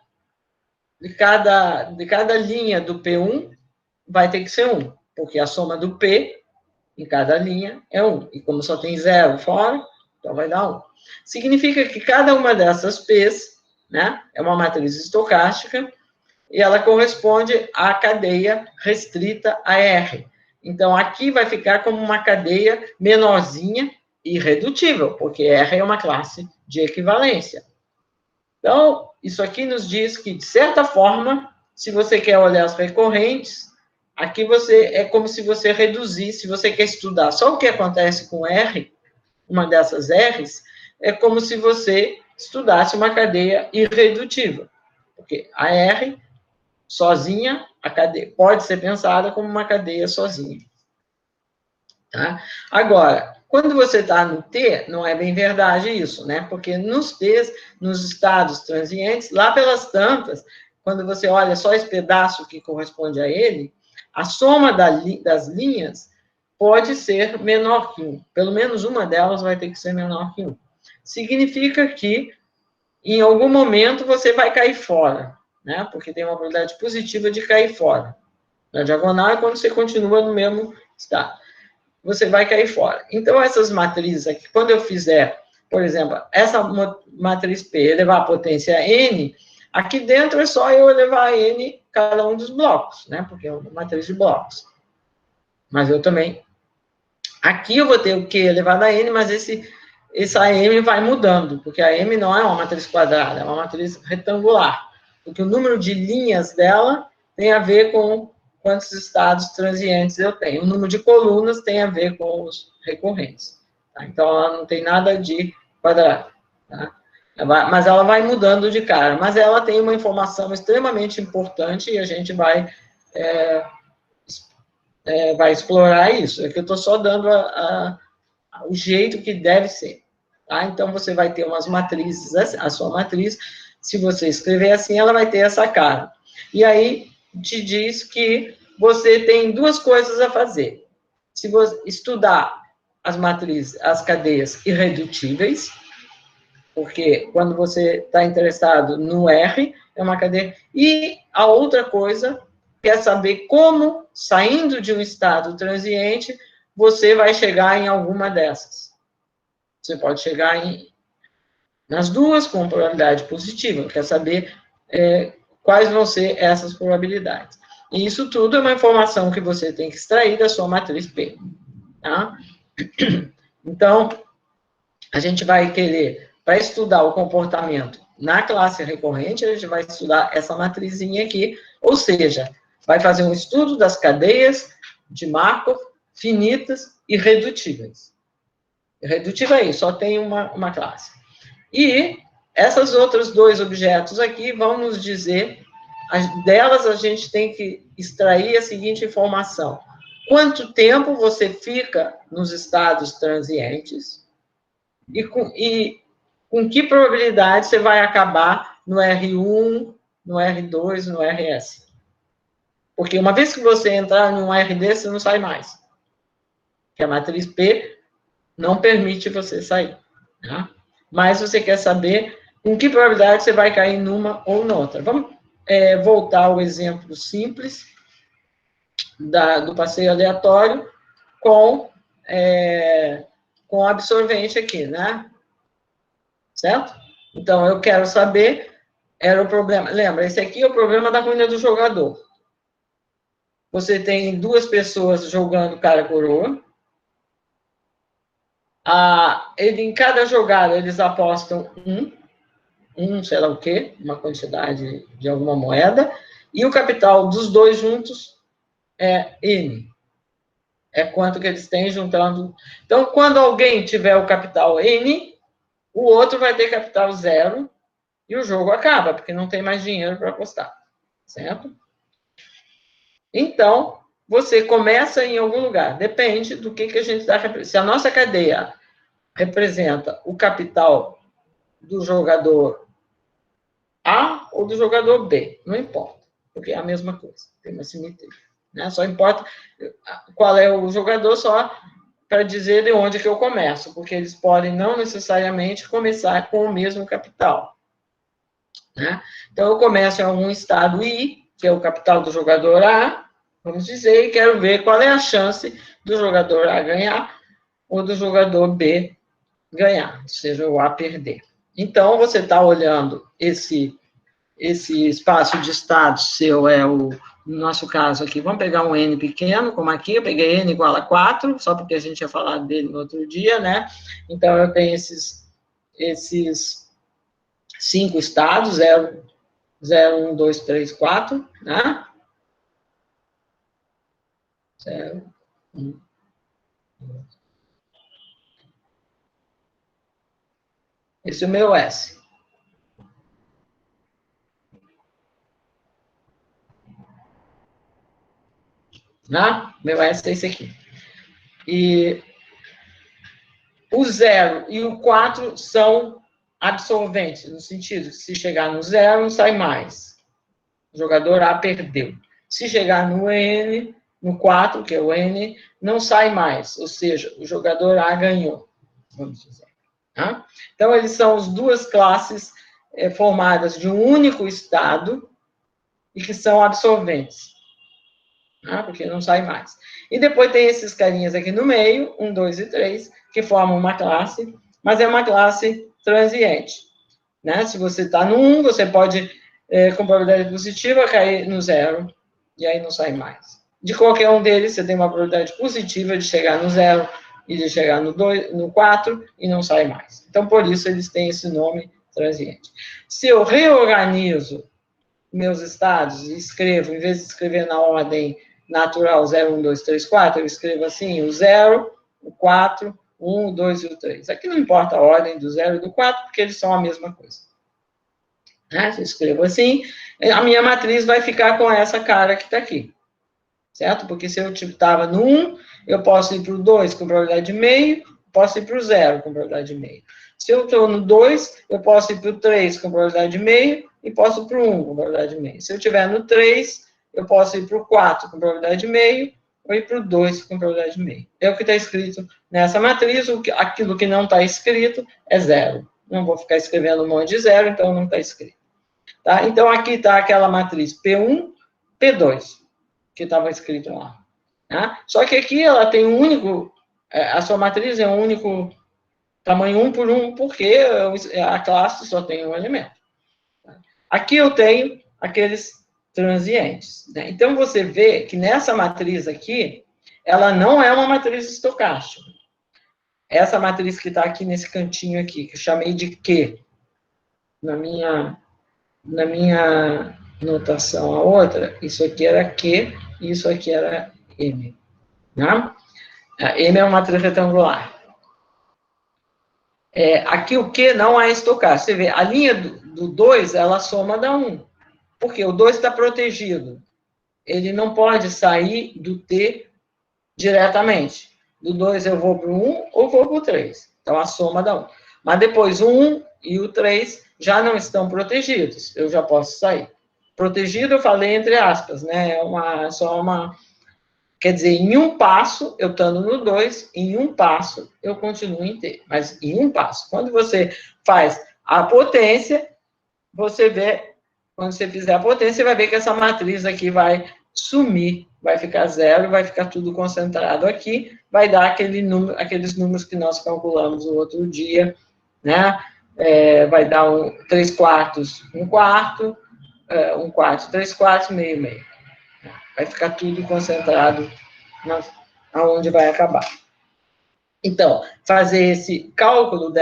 [SPEAKER 1] linha do P1 vai ter que ser 1, porque a soma do P em cada linha é 1. E como só tem 0 fora, então vai dar 1. Significa que cada uma dessas P's, né, é uma matriz estocástica e ela corresponde à cadeia restrita a R. Então, aqui vai ficar como uma cadeia menorzinha e irredutível, porque R é uma classe de equivalência. Então, isso aqui nos diz que, de certa forma, se você quer olhar as recorrentes, aqui é como se você reduzisse, se você quer estudar só o que acontece com R, uma dessas R's, é como se você estudasse uma cadeia irredutível. Porque a R, sozinha, a cadeia pode ser pensada como uma cadeia sozinha. Tá? Agora, quando você está no T, não é bem verdade isso, né? Porque nos T's, nos estados transientes, lá pelas tantas, quando você olha só esse pedaço que corresponde a ele, a soma das linhas pode ser menor que 1. Pelo menos uma delas vai ter que ser menor que 1. Significa que, em algum momento, você vai cair fora, né? Porque tem uma probabilidade positiva de cair fora. Na diagonal é quando você continua no mesmo estado. Você vai cair fora. Então, essas matrizes aqui, quando eu fizer, por exemplo, essa matriz P elevar a potência N, aqui dentro é só eu elevar a N cada um dos blocos, né? Porque é uma matriz de blocos. Mas eu também... Aqui eu vou ter o Q elevado a N, mas essa M vai mudando, porque a M não é uma matriz quadrada, é uma matriz retangular. Porque o número de linhas dela tem a ver com quantos estados transientes eu tenho. O número de colunas tem a ver com os recorrentes. Tá? Então, ela não tem nada de quadrado. Tá? Mas ela vai mudando de cara. Mas ela tem uma informação extremamente importante e a gente vai explorar isso. É que eu estou só dando o jeito que deve ser. Tá? Então, você vai ter umas matrizes, a sua matriz, se você escrever assim, ela vai ter essa cara. E aí, te diz que você tem duas coisas a fazer. Se você estudar as matrizes, as cadeias irredutíveis, porque quando você está interessado no R, é uma cadeia. E a outra coisa, quer saber como, saindo de um estado transiente, você vai chegar em alguma dessas. Você pode chegar nas duas com probabilidade positiva, quer saber quais vão ser essas probabilidades. E isso tudo é uma informação que você tem que extrair da sua matriz P. Tá? Então, a gente vai querer, para estudar o comportamento na classe recorrente, a gente vai estudar essa matrizinha aqui, ou seja, vai fazer um estudo das cadeias de Markov finitas e redutíveis. Redutível é isso, só tem uma classe. E esses outros dois objetos aqui vão nos dizer, delas a gente tem que extrair a seguinte informação: quanto tempo você fica nos estados transientes e com que probabilidade você vai acabar no R1, no R2, no RS. Porque uma vez que você entrar num RD, você não sai mais. Porque a matriz P não permite você sair. Tá? Mas você quer saber com que probabilidade você vai cair numa ou noutra. Vamos voltar ao exemplo simples do passeio aleatório com absorvente aqui, né? Certo? Então, eu quero saber, era o problema, lembra, esse aqui é o problema da ruína do jogador. Você tem duas pessoas jogando cara-coroa. Em cada jogada, eles apostam sei lá o quê, uma quantidade de alguma moeda, e o capital dos dois juntos é N. É quanto que eles têm juntando. Então, quando alguém tiver o capital N, o outro vai ter capital 0 e o jogo acaba, porque não tem mais dinheiro para apostar. Certo? Então, você começa em algum lugar. Depende do que a gente está... Se a nossa cadeia representa o capital do jogador A ou do jogador B, não importa, porque é a mesma coisa, tem uma simetria. Né? Só importa qual é o jogador, só para dizer de onde que eu começo, porque eles podem não necessariamente começar com o mesmo capital. Né? Então, eu começo em algum estado I, que é o capital do jogador A, vamos dizer, e quero ver qual é a chance do jogador A ganhar ou do jogador B ganhar, ou seja, o A perder. Então, você está olhando esse espaço de estado seu, no nosso caso aqui, vamos pegar um N pequeno, como aqui, eu peguei N igual a 4, só porque a gente ia falar dele no outro dia, né? Então, eu tenho esses 5 estados, 0, 1, 2, 3, 4, né? 0, 1, 2. Esse é o meu S. Né? Meu S é esse aqui. E o 0 e o 4 são absolventes, no sentido que se chegar no 0, não sai mais. O jogador A perdeu. Se chegar no N, no 4, que é o N, não sai mais. Ou seja, o jogador A ganhou. Vamos dizer. Tá? Então, eles são as duas classes formadas de um único estado e que são absolventes. Tá? Porque não sai mais. E depois tem esses carinhas aqui no meio, 1, 2 e 3, que formam uma classe, mas é uma classe transiente. Né? Se você está no 1, você pode, com probabilidade positiva, cair no 0, e aí não sai mais. De qualquer um deles, você tem uma probabilidade positiva de chegar no 0 e de chegar no 2, no 4, e não sai mais. Então, por isso, eles têm esse nome transiente. Se eu reorganizo meus estados e escrevo, em vez de escrever na ordem natural 0, 1, 2, 3, 4, eu escrevo assim, o 0, o 4, 1, o 2 e o 3. Aqui não importa a ordem do 0 e do 4, porque eles são a mesma coisa. Né? Se eu escrevo assim, a minha matriz vai ficar com essa cara que está aqui. Certo? Porque se eu estava no 1, eu posso ir para o 2 com probabilidade de meio, posso ir para o 0 com probabilidade de meio. Se eu estou no 2, eu posso ir para o 3 com probabilidade de meio e posso ir para o 1 com probabilidade de meio. Se eu estiver no 3, eu posso ir para o 4 com probabilidade de meio ou ir para o 2 com probabilidade de meio. É o que está escrito nessa matriz, aquilo que não está escrito é 0. Não vou ficar escrevendo um monte de 0, então não está escrito. Tá? Então, aqui está aquela matriz P1, P2, que estava escrito lá. Tá? Só que aqui ela tem um único, a sua matriz é um único tamanho 1 por 1, porque a classe só tem um elemento. Aqui eu tenho aqueles transientes. Né? Então, você vê que nessa matriz aqui, ela não é uma matriz estocástica. Essa matriz que está aqui nesse cantinho aqui, que eu chamei de Q, na minha notação, a outra, isso aqui era Q, e isso aqui era M. Né? A M é uma matriz retangular. Aqui o Q não é estocástico. Você vê, a linha do 2, ela soma da 1. Porque o 2 está protegido. Ele não pode sair do T diretamente. Do 2 eu vou para o 1 ou vou para o 3. Então, a soma dá 1. Mas depois o 1 e o 3 já não estão protegidos. Eu já posso sair. Protegido, eu falei entre aspas, né? Quer dizer, em um passo, eu estando no 2, em um passo, eu continuo em T. Mas em um passo. Quando você faz a potência, você vê, quando você fizer a potência, você vai ver que essa matriz aqui vai sumir, vai ficar 0, vai ficar tudo concentrado aqui, vai dar aqueles números que nós calculamos no outro dia, né? Vai dar 3 quartos, 1 quarto, 1 quarto, 3 quartos, meio, meio. Vai ficar tudo concentrado aonde vai acabar. Então, fazer esse cálculo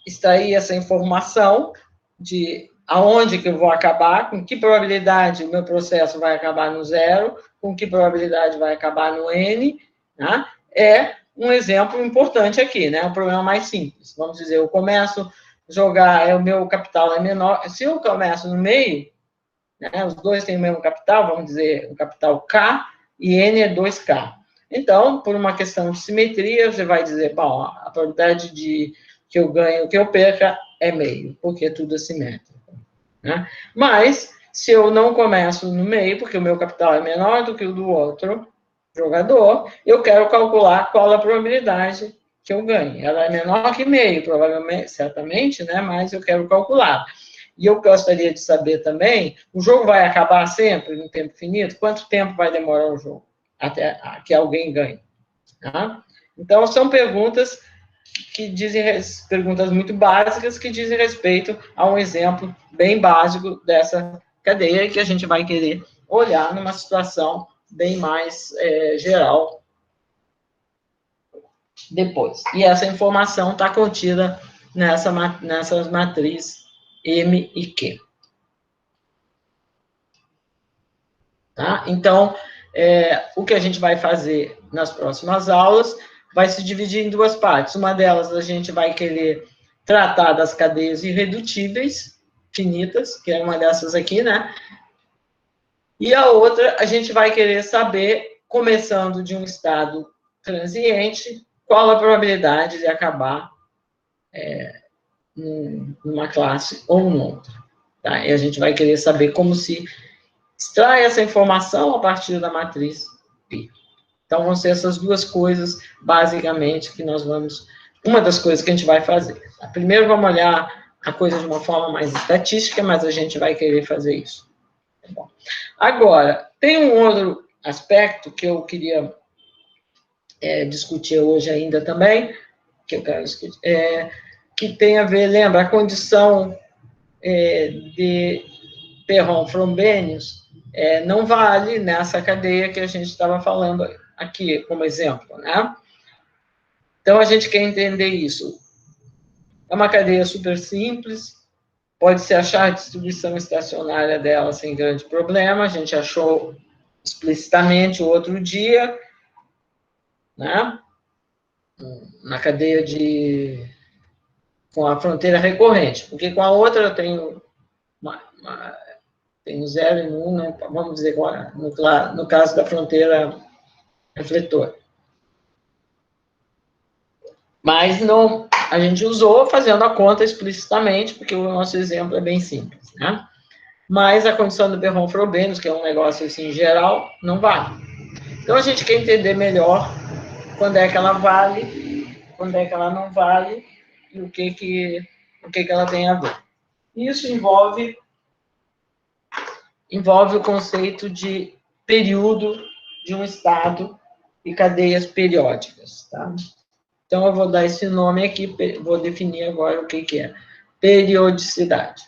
[SPEAKER 1] extrair essa informação de aonde que eu vou acabar, com que probabilidade o meu processo vai acabar no 0, com que probabilidade vai acabar no N, né? É um exemplo importante aqui, né? Um problema mais simples. Vamos dizer, eu começo a jogar, o meu capital é menor, se eu começo no meio, né, os dois têm o mesmo capital, vamos dizer, o capital K, e N é 2K. Então, por uma questão de simetria, você vai dizer, bom, a probabilidade de que eu ganho, que eu perca, é meio, porque tudo é simétrico. Né? Mas, se eu não começo no meio, porque o meu capital é menor do que o do outro jogador, eu quero calcular qual a probabilidade que eu ganho. Ela é menor que meio, provavelmente, certamente, né? Mas eu quero calcular. E eu gostaria de saber também, o jogo vai acabar sempre no tempo finito? Quanto tempo vai demorar o jogo até que alguém ganhe? Tá? Então, são perguntas perguntas muito básicas que dizem respeito a um exemplo bem básico dessa cadeia que a gente vai querer olhar numa situação bem mais geral depois. E essa informação está contida nessas matrizes M e Q. Tá? Então, o que a gente vai fazer nas próximas aulas vai se dividir em duas partes. Uma delas, a gente vai querer tratar das cadeias irredutíveis, finitas, que é uma dessas aqui, né? E a outra, a gente vai querer saber, começando de um estado transiente, qual a probabilidade de acabar numa classe ou noutra. Tá? E a gente vai querer saber como se extrai essa informação a partir da matriz P. Então, vão ser essas duas coisas, basicamente, que nós vamos... Uma das coisas que a gente vai fazer. Primeiro, vamos olhar a coisa de uma forma mais estatística, mas a gente vai querer fazer isso. Tá bom. Agora, tem um outro aspecto que eu queria discutir hoje ainda também, que eu quero discutir, que tem a ver, lembra, a condição de Perron-Frobenius não vale nessa cadeia que a gente estava falando aqui, como exemplo, né? Então, a gente quer entender isso. É uma cadeia super simples, pode-se achar a distribuição estacionária dela sem grande problema, a gente achou explicitamente o outro dia, né? Na cadeia com a fronteira recorrente, porque com a outra eu tenho tem 0 e 1, né? Vamos dizer, no caso da fronteira refletor. Mas não, a gente usou fazendo a conta explicitamente, porque o nosso exemplo é bem simples, né? Mas a condição do Berron-Frobenius, que é um negócio assim geral, não vale. Então a gente quer entender melhor quando é que ela vale, quando é que ela não vale e o que ela tem a ver. Isso envolve o conceito de período de um estado e cadeias periódicas, tá? Então, eu vou dar esse nome aqui, vou definir agora o que é periodicidade.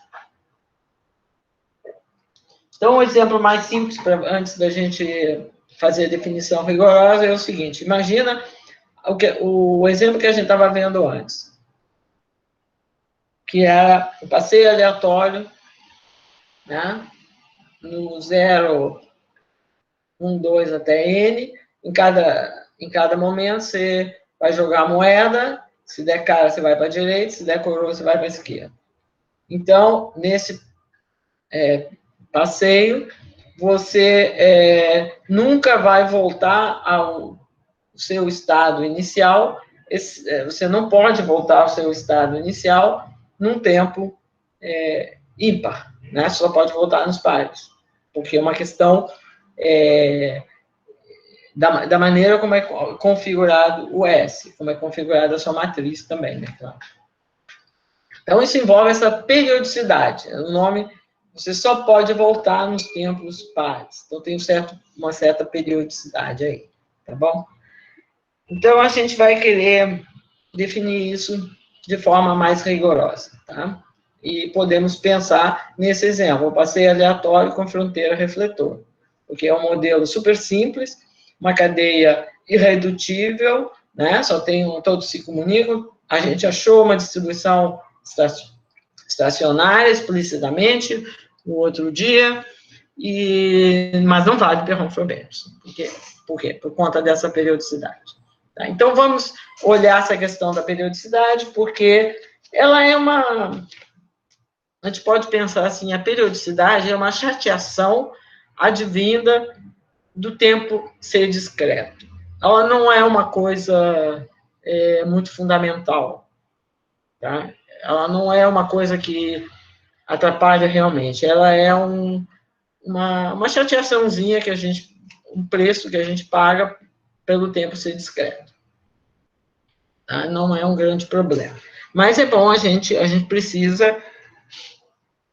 [SPEAKER 1] Então, um exemplo mais simples, antes da gente fazer a definição rigorosa, é o seguinte: imagina o exemplo que a gente estava vendo antes, que era o passeio aleatório, né, no 0, 1, 2 até N, em cada momento você vai jogar a moeda, se der cara você vai para a direita, se der coroa você vai para a esquerda. Então, nesse passeio, você nunca vai voltar ao seu estado inicial, você não pode voltar ao seu estado inicial num tempo ímpar, né? Só pode voltar nos pares, porque é uma questão da maneira como é configurado o S, como é configurada a sua matriz também, né? Então, isso envolve essa periodicidade. O nome, você só pode voltar nos tempos pares. Então, tem uma certa periodicidade aí, tá bom? Então, a gente vai querer definir isso de forma mais rigorosa, tá? E podemos pensar nesse exemplo, o passeio aleatório com fronteira refletor, porque é um modelo super simples, uma cadeia irredutível, né? Só tem todos se comunicam. A gente achou uma distribuição estacionária explicitamente no outro dia, mas não vale Berron-Frobenius. Por quê? Por conta dessa periodicidade. Tá? Então, vamos olhar essa questão da periodicidade, porque ela é uma... A gente pode pensar assim, a periodicidade é uma chateação advinda do tempo ser discreto. Ela não é uma coisa muito fundamental. Tá? Ela não é uma coisa que atrapalha realmente. Ela é uma chateaçãozinha que um preço que a gente paga pelo tempo ser discreto. Tá? Não é um grande problema. Mas é bom a gente precisa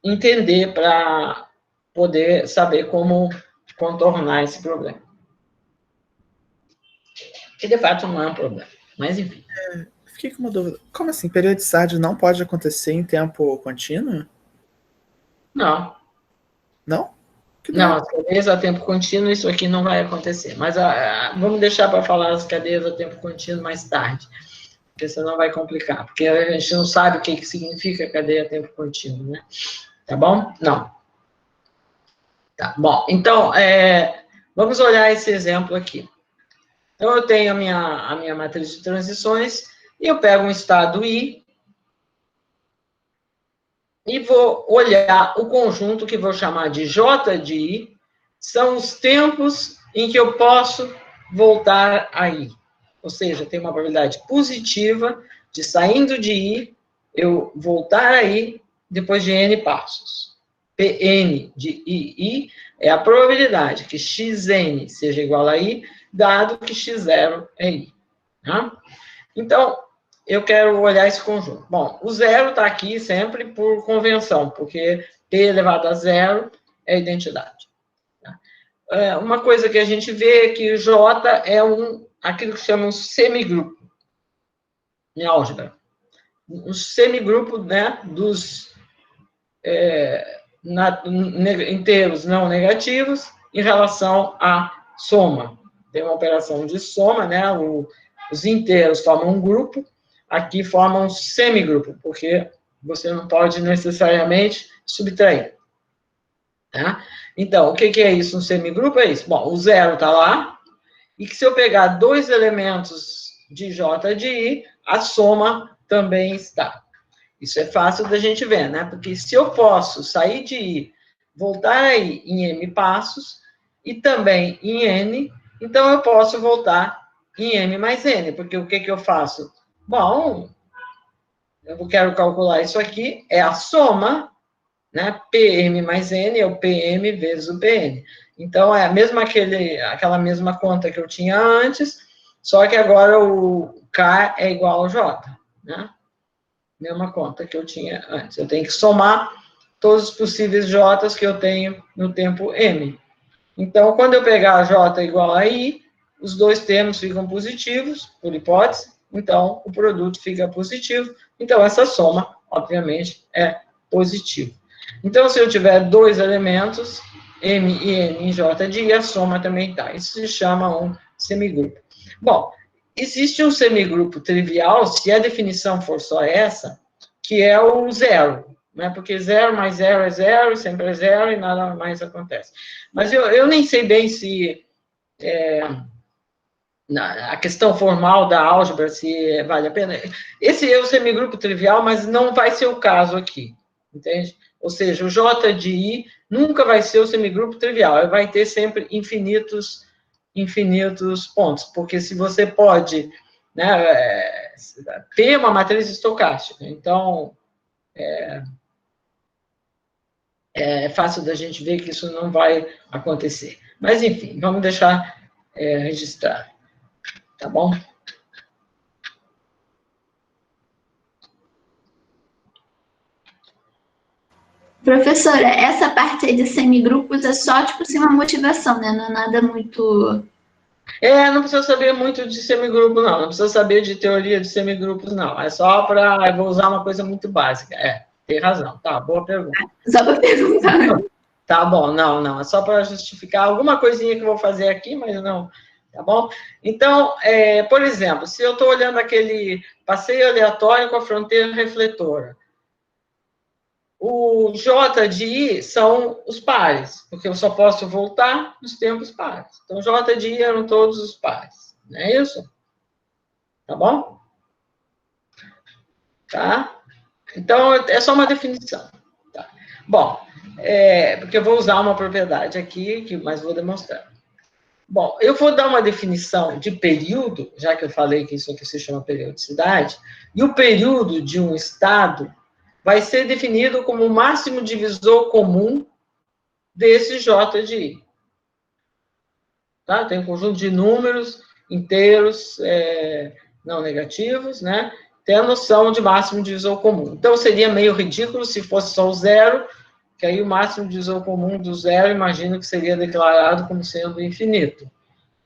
[SPEAKER 1] entender para poder saber como contornar esse problema. Que de fato não é um problema. Mas enfim.
[SPEAKER 3] Fiquei com uma dúvida. Como assim? Periodicidade não pode acontecer em tempo contínuo?
[SPEAKER 1] Não.
[SPEAKER 3] Não?
[SPEAKER 1] Não, as cadeias a tempo contínuo, isso aqui não vai acontecer. Mas vamos deixar para falar as cadeias a tempo contínuo mais tarde, porque senão vai complicar. Porque a gente não sabe o que significa cadeia a tempo contínuo, né? Tá bom? Não. Tá bom. Então, vamos olhar esse exemplo aqui. Então, eu tenho a minha matriz de transições e eu pego um estado I e vou olhar o conjunto que vou chamar de J de I, são os tempos em que eu posso voltar a I. Ou seja, tem uma probabilidade positiva de, saindo de I, eu voltar a I depois de N passos. Pn de II é a probabilidade que xn seja igual a I, dado que x0 é I. Tá? Então, eu quero olhar esse conjunto. Bom, o zero está aqui sempre por convenção, porque P elevado a zero é a identidade. Tá? Uma coisa que a gente vê é que J é aquilo que chama um semigrupo em álgebra. Um semigrupo, né, dos inteiros não negativos em relação à soma. Tem uma operação de soma, né, os inteiros formam um grupo, aqui formam um semigrupo, porque você não pode necessariamente subtrair. Tá? Então, o que é isso? Um semigrupo é isso. Bom, o zero está lá, e que se eu pegar dois elementos de J de I, a soma também está. Isso é fácil da gente ver, né? Porque se eu posso sair de I, voltar a I em M passos, e também em N, então eu posso voltar em M mais N, porque o que eu faço? Bom, eu quero calcular isso aqui, é a soma, né? PM mais N é o PM vezes o PN. Então, é a mesma aquela mesma conta que eu tinha antes, só que agora o K é igual ao J, né? Mesma conta que eu tinha antes. Eu tenho que somar todos os possíveis J's que eu tenho no tempo M. Então, quando eu pegar J igual a I, os dois termos ficam positivos, por hipótese, então o produto fica positivo, então essa soma, obviamente, é positiva. Então, se eu tiver dois elementos, M e N em J de I, a soma também está. Isso se chama um semigrupo. Bom, existe um semigrupo trivial, se a definição for só essa, que é o zero, né? Porque 0 mais 0 é 0, sempre é 0 e nada mais acontece. Mas eu nem sei bem se a questão formal da álgebra, se vale a pena. Esse é o semigrupo trivial, mas não vai ser o caso aqui, entende? Ou seja, o J de I nunca vai ser o semigrupo trivial, ele vai ter sempre infinitos pontos, porque se você pode, né, ter uma matriz estocástica, então é fácil da gente ver que isso não vai acontecer. Mas, enfim, vamos deixar registrar, tá bom?
[SPEAKER 2] Professora, essa parte aí de semigrupos é só, tipo assim, uma motivação, né? Não é nada muito...
[SPEAKER 1] Não precisa saber muito de semigrupo, não. Não precisa saber de teoria de semigrupos, não. É só para... Eu vou usar uma coisa muito básica. Tem razão. Tá, boa pergunta.
[SPEAKER 2] Só para perguntar.
[SPEAKER 1] Tá bom, não. É só para justificar alguma coisinha que eu vou fazer aqui, mas não... Tá bom? Então, por exemplo, se eu estou olhando aquele passeio aleatório com a fronteira refletora, o J de I são os pares, porque eu só posso voltar nos tempos pares. Então, J de I eram todos os pares. Não é isso? Tá bom? Tá? Então, é só uma definição. Tá? Bom, porque eu vou usar uma propriedade aqui, mas vou demonstrar. Bom, eu vou dar uma definição de período, já que eu falei que isso aqui se chama periodicidade, e o período de um estado vai ser definido como o máximo divisor comum desse J de I. Tá? Tem um conjunto de números inteiros não negativos, né? Tem a noção de máximo divisor comum. Então, seria meio ridículo se fosse só o zero, que aí o máximo divisor comum do zero, imagino que seria declarado como sendo infinito.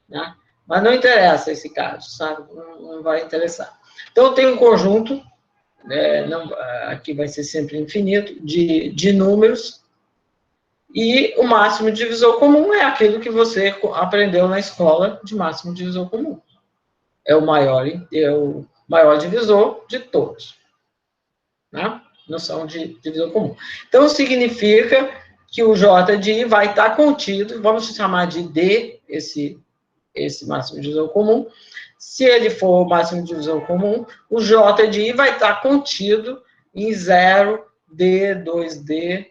[SPEAKER 1] Né? Mas não interessa esse caso, sabe? Não vai interessar. Então, tem um conjunto, aqui vai ser sempre infinito, de números, e o máximo divisor comum é aquilo que você aprendeu na escola de máximo divisor comum. É o maior divisor de todos. Né? Noção de divisor comum. Então, significa que o J de I vai estar contido, vamos chamar de D, esse máximo divisor comum. Se ele for o máximo divisor comum, o J de I vai estar contido em 0, D, 2D,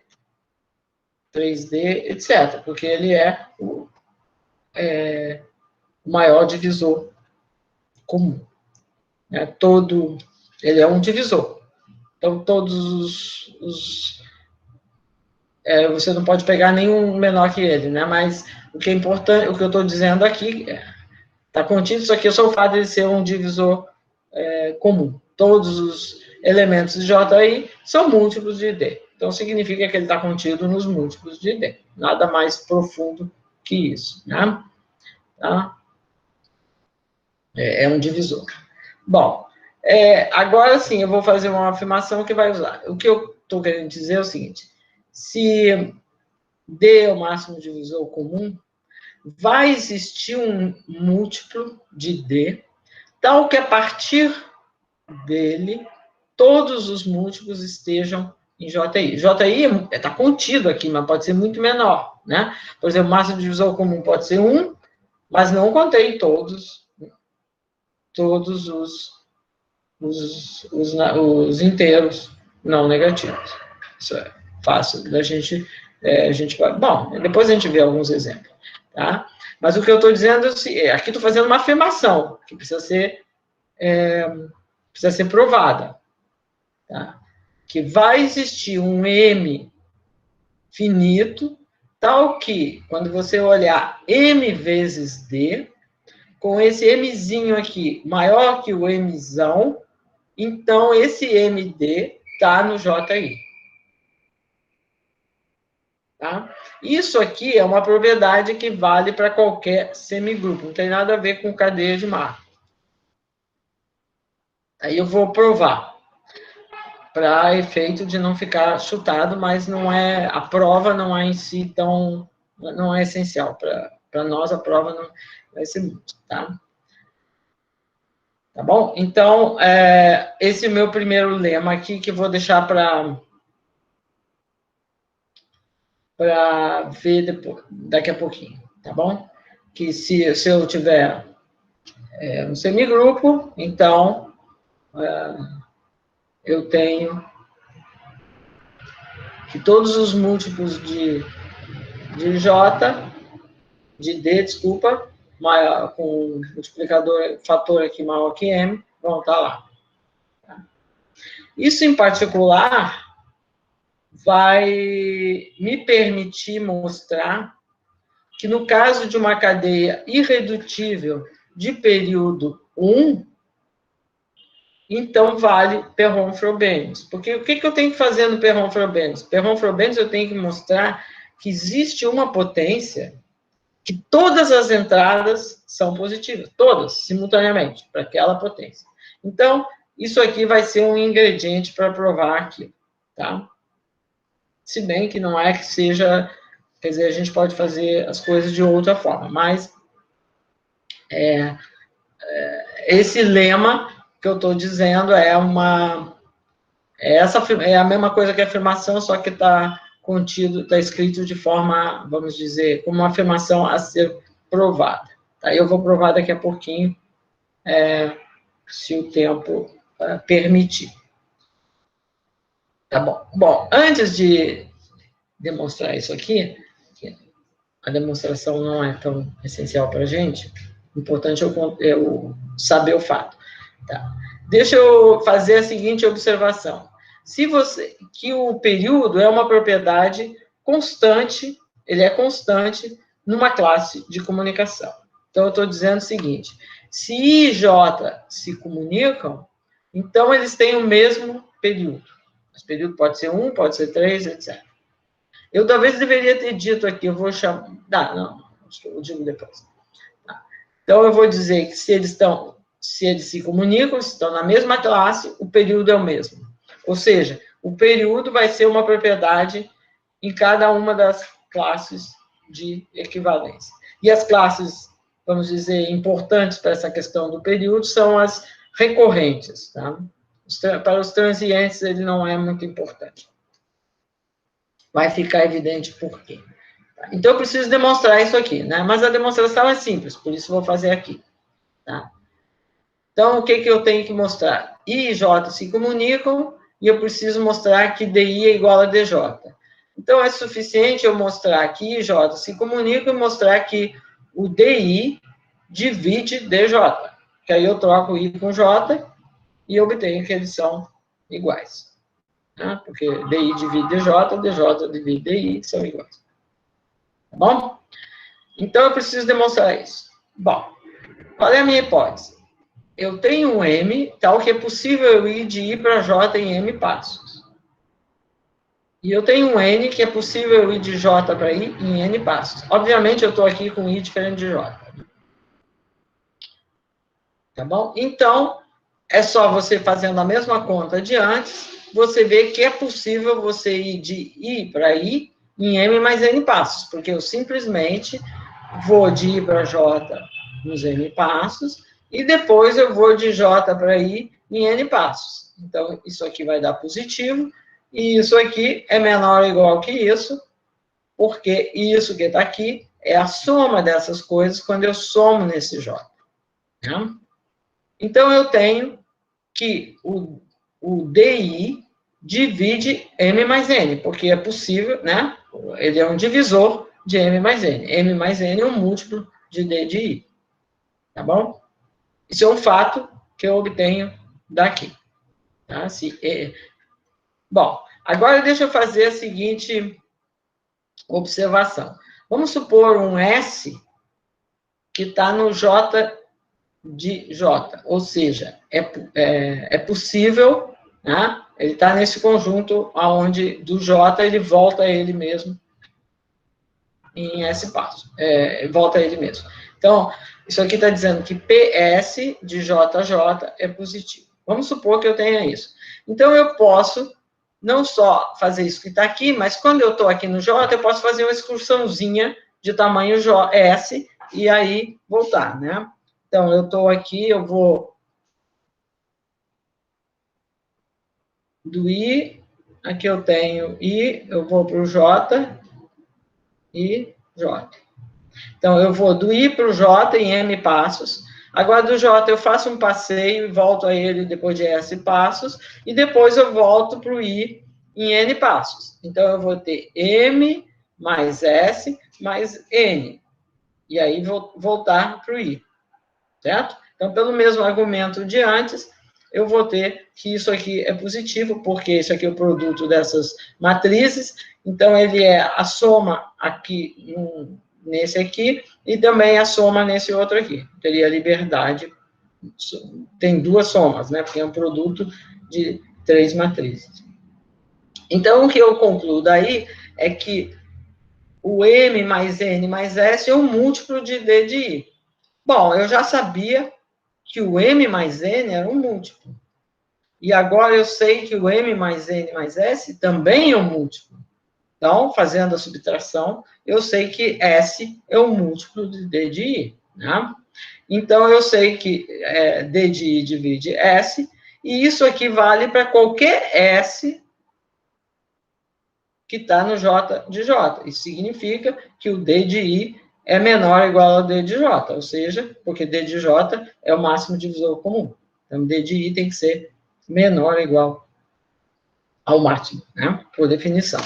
[SPEAKER 1] 3D, etc. Porque ele é o maior divisor comum. Ele é um divisor. Então, todos você não pode pegar nenhum menor que ele, né? Mas o que é importante, o que eu estou dizendo aqui, está contido, isso aqui é só o fato de ser um divisor comum. Todos os elementos de JI são múltiplos de D. Então, significa que ele está contido nos múltiplos de D. Nada mais profundo que isso, né? Tá? É um divisor. Bom, agora sim, eu vou fazer uma afirmação que vai usar. O que eu estou querendo dizer é o seguinte: se D é o máximo divisor comum, vai existir um múltiplo de D, tal que a partir dele, todos os múltiplos estejam em JI. JI está contido aqui, mas pode ser muito menor, né? Por exemplo, o máximo divisor comum pode ser 1, mas não contém todos os inteiros não negativos. Isso é fácil da gente... a gente vai... Bom, depois a gente vê alguns exemplos, tá? Mas o que eu estou dizendo, aqui estou fazendo uma afirmação, que precisa ser precisa ser provada, tá? Que vai existir um M finito, tal que, quando você olhar M vezes D, com esse Mzinho aqui maior que o Mzão, então esse MD está no JI. Tá? Isso aqui é uma propriedade que vale para qualquer semigrupo, não tem nada a ver com cadeia de marca. Aí eu vou provar, para efeito de não ficar chutado, mas não é, a prova não é em si tão, não é essencial. Para nós, a prova não vai ser muito, tá? Tá bom? Então, esse é o meu primeiro lema aqui, que eu vou deixar para ver depois, daqui a pouquinho, tá bom? Que se eu tiver um semigrupo, então eu tenho que todos os múltiplos de J, de D, desculpa, maior, com multiplicador, fator aqui maior que M, vão estar lá. Isso, em particular, vai me permitir mostrar que, no caso de uma cadeia irredutível de período 1, então vale Perron-Frobenius. Porque o que eu tenho que fazer no Perron-Frobenius? Perron-Frobenius eu tenho que mostrar que existe uma potência que todas as entradas são positivas, todas, simultaneamente, para aquela potência. Então, isso aqui vai ser um ingrediente para provar aquilo, tá? Se bem que não é que seja, quer dizer, a gente pode fazer as coisas de outra forma, mas esse lema que eu estou dizendo é a mesma coisa que a afirmação, só que está contido, está escrito de forma, vamos dizer, como uma afirmação a ser provada. Tá? Eu vou provar daqui a pouquinho, se o tempo permitir. Tá bom. Bom, antes de demonstrar isso aqui, a demonstração não é tão essencial para a gente, o importante é eu saber o fato. Tá? Deixa eu fazer a seguinte observação. Que o período é uma propriedade constante, ele é constante numa classe de comunicação. Então, eu estou dizendo o seguinte, se I e J se comunicam, então eles têm o mesmo período. Esse período pode ser 1, pode ser 3, etc. Eu talvez deveria ter dito aqui, eu vou chamar... não, eu digo depois. Tá. Então, eu vou dizer que se eles se comunicam, se estão na mesma classe, o período é o mesmo. Ou seja, o período vai ser uma propriedade em cada uma das classes de equivalência. E as classes, vamos dizer, importantes para essa questão do período são as recorrentes. Tá? Para os transientes, ele não é muito importante. Vai ficar evidente por quê. Então, eu preciso demonstrar isso aqui, né? Mas a demonstração é simples, por isso vou fazer aqui. Tá? Então, o que eu tenho que mostrar? I e J se comunicam e eu preciso mostrar que DI é igual a DJ. Então, é suficiente eu mostrar que I e J se comunicam e mostrar que o DI divide DJ. Que aí eu troco I com J e obtenho que eles são iguais. Né? Porque DI divide DJ, DJ divide DI, são iguais. Tá bom? Então, eu preciso demonstrar isso. Bom, qual é a minha hipótese? Eu tenho um M, tal que é possível eu ir de I para J em M passos. E eu tenho um N, que é possível eu ir de J para I em N passos. Obviamente, eu estou aqui com I diferente de J. Tá bom? Então, é só você fazendo a mesma conta de antes, você vê que é possível você ir de I para I em M mais N passos, porque eu simplesmente vou de I para J nos N passos, e depois eu vou de J para I em N passos. Então, isso aqui vai dar positivo, e isso aqui é menor ou igual que isso, porque isso que está aqui é a soma dessas coisas quando eu somo nesse J. Né? Então, eu tenho que o DI divide M mais N, porque é possível, né? Ele é um divisor de M mais N. M mais N é um múltiplo de D de I. Tá bom? Isso é um fato que eu obtenho daqui. Tá? Bom, agora deixa eu fazer a seguinte observação. Vamos supor um S que está no J de J, ou seja, é possível, né? Ele está nesse conjunto onde do J ele volta a ele mesmo em S passos, volta a ele mesmo. Então, isso aqui está dizendo que PS de JJ é positivo. Vamos supor que eu tenha isso. Então, eu posso não só fazer isso que está aqui, mas quando eu estou aqui no J, eu posso fazer uma excursãozinha de tamanho S e aí voltar, né? Então, eu estou aqui, eu vou do I, aqui eu tenho I, eu vou para o J e J. Então, eu vou do I para o J em M passos. Agora, do J, eu faço um passeio e volto a ele depois de S passos. E depois eu volto para o I em N passos. Então, eu vou ter M mais S mais N. E aí, vou voltar para o I. Certo? Então, pelo mesmo argumento de antes, eu vou ter que isso aqui é positivo, porque isso aqui é o produto dessas matrizes. Então, ele é a soma aqui nesse aqui, e também a soma nesse outro aqui. Teria liberdade, tem duas somas, né? Porque é um produto de 3 matrizes. Então, o que eu concluo daí é que o M mais N mais S é um múltiplo de D de I. Bom, eu já sabia que o M mais N era um múltiplo. E agora eu sei que o M mais N mais S também é um múltiplo. Então, fazendo a subtração, eu sei que S é um múltiplo de D de I. Né? Então, eu sei que D de I divide S, e isso aqui vale para qualquer S que está no J de J. Isso significa que o D de I é menor ou igual ao D de J, ou seja, porque D de J é o máximo divisor comum. Então, D de I tem que ser menor ou igual ao máximo, né? Por definição.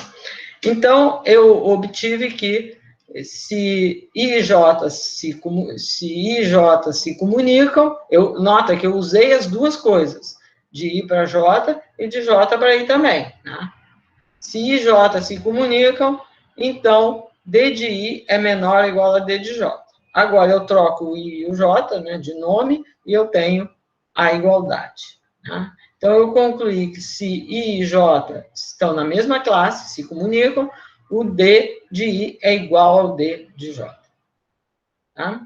[SPEAKER 1] Então, eu obtive que se I e J se comunicam, nota que eu usei as duas coisas, de I para J e de J para I também. Né? Se I e J se comunicam, então D de I é menor ou igual a D de J. Agora eu troco o I e o J, né, de nome, e eu tenho a igualdade. Né? Então, eu concluí que se I e J estão na mesma classe, se comunicam, o D de I é igual ao D de J. Tá?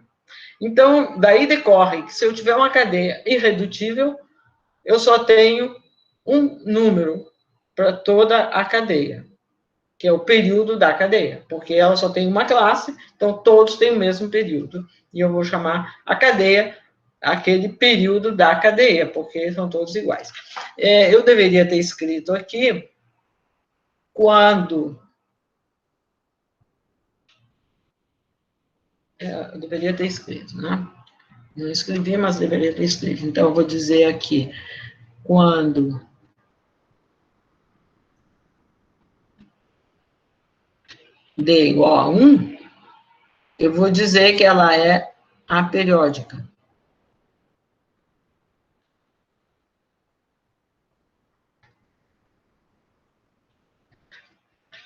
[SPEAKER 1] Então, daí decorre que se eu tiver uma cadeia irredutível, eu só tenho um número para toda a cadeia, que é o período da cadeia, porque ela só tem uma classe, então todos têm o mesmo período. E eu vou chamar a cadeia aquele período da cadeia, porque são todos iguais. Eu deveria ter escrito aqui quando... eu deveria ter escrito, né? Não escrevi, mas deveria ter escrito. Então, eu vou dizer aqui, quando D igual a 1, eu vou dizer que ela é aperiódica.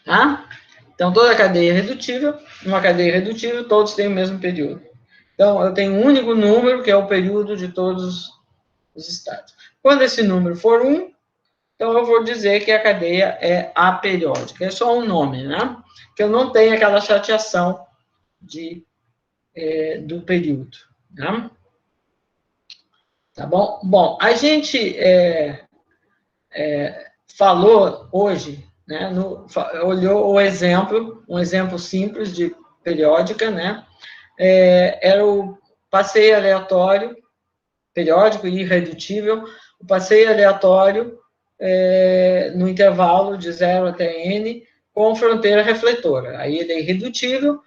[SPEAKER 1] Tá? Então, toda cadeia é redutível, uma cadeia irredutível, todos têm o mesmo período. Então, eu tenho um único número, que é o período de todos os estados. Quando esse número for 1, então eu vou dizer que a cadeia é aperiódica. É só um nome, né? Que eu não tenho aquela chateação do período. Né? Tá bom? Bom, a gente falou hoje, né, olhou um exemplo simples de periódica, né? Era o passeio aleatório, periódico e irredutível, o passeio aleatório no intervalo de 0 até n, com fronteira refletora. Aí ele é irredutível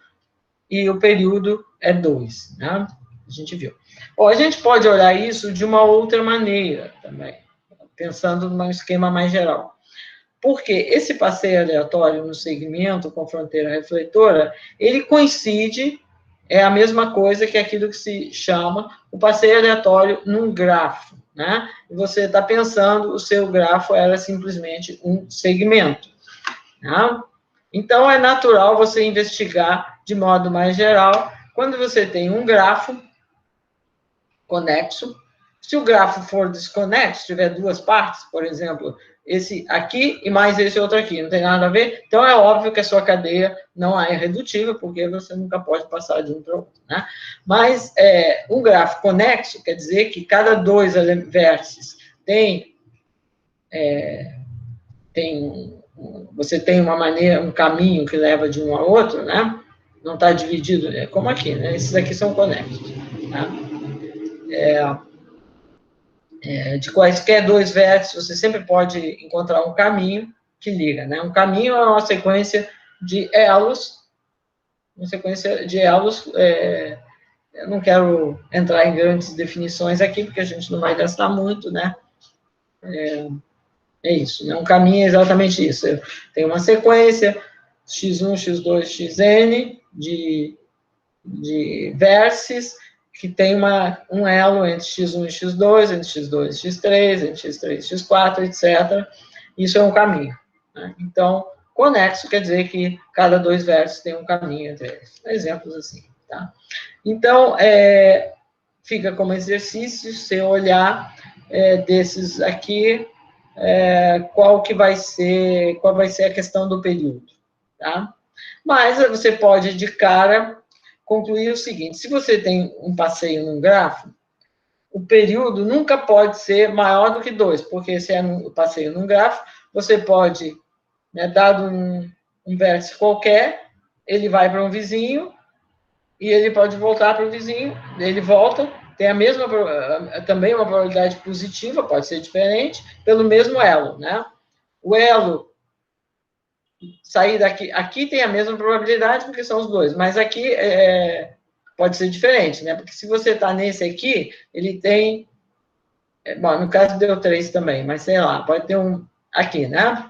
[SPEAKER 1] e o período é 2, né? A gente viu. Bom, a gente pode olhar isso de uma outra maneira também, pensando num esquema mais geral. Porque esse passeio aleatório no segmento com fronteira refletora, ele coincide, é a mesma coisa que aquilo que se chama o passeio aleatório num grafo, né? E você está pensando, o seu grafo era simplesmente um segmento, né? Então, é natural você investigar de modo mais geral, quando você tem um grafo conexo. Se o grafo for desconexo, tiver duas partes, por exemplo, esse aqui e mais esse outro aqui, não tem nada a ver, então é óbvio que a sua cadeia não é irredutível, porque você nunca pode passar de um para o outro, né? Mas um grafo conexo quer dizer que cada dois vértices você tem uma maneira, um caminho que leva de um a outro, né? Não está dividido, como aqui, né? Esses aqui são conexos, tá? De quaisquer dois vértices, você sempre pode encontrar um caminho que liga, né? Um caminho é uma sequência de elos, eu não quero entrar em grandes definições aqui, porque a gente não vai gastar muito, né? É isso, né? Um caminho é exatamente isso. Tem uma sequência, x1, x2, xn, de vértices, que tem um elo entre x1 e x2, entre x2 e x3, entre x3 e x4, etc. Isso é um caminho, né? Então, conexo quer dizer que cada dois vértices tem um caminho entre eles. Exemplos assim, tá? Então, fica como exercício você olhar desses aqui, qual vai ser a questão do período, tá? Mas você pode, de cara, concluir o seguinte: se você tem um passeio num grafo, o período nunca pode ser maior do que 2, porque se é um passeio num grafo, você pode, né, dado um vértice qualquer, ele vai para um vizinho, e ele pode voltar para o vizinho, ele volta, tem também uma probabilidade positiva, pode ser diferente, pelo mesmo elo, né? O elo sair daqui, aqui tem a mesma probabilidade, porque são os dois, mas aqui pode ser diferente, né? Porque se você está nesse aqui, ele tem, bom, no caso deu 3 também, mas sei lá, pode ter um aqui, né?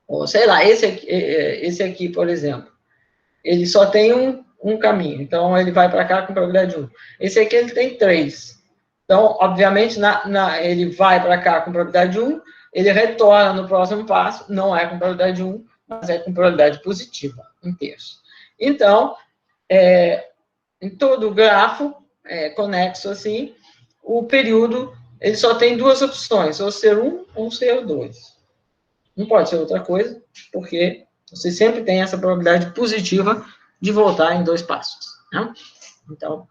[SPEAKER 1] Ou sei lá, esse aqui, por exemplo, ele só tem um caminho, então ele vai para cá com probabilidade de 1. Esse aqui ele tem 3. Então, obviamente, ele vai para cá com probabilidade de 1, ele retorna no próximo passo, não é com probabilidade de 1, mas é com probabilidade positiva, 1/3. Então, em todo o grafo conexo assim, o período ele só tem duas opções, ou ser 1 ou ser 2. Não pode ser outra coisa, porque você sempre tem essa probabilidade positiva de voltar em 2 passos, né? Então,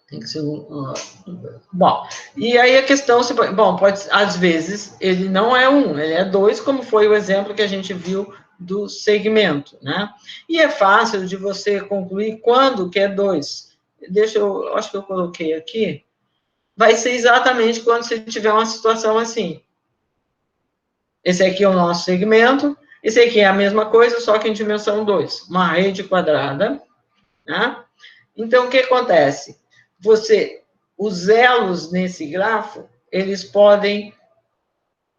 [SPEAKER 1] tem que ser bom, e aí a questão, às vezes, ele não é 1, ele é 2, como foi o exemplo que a gente viu do segmento, né? E é fácil de você concluir quando que é 2. Acho que eu coloquei aqui, vai ser exatamente quando você tiver uma situação assim. Esse aqui é o nosso segmento, esse aqui é a mesma coisa, só que em dimensão 2, uma rede quadrada, né? Então, o que acontece? Os elos nesse grafo, eles podem,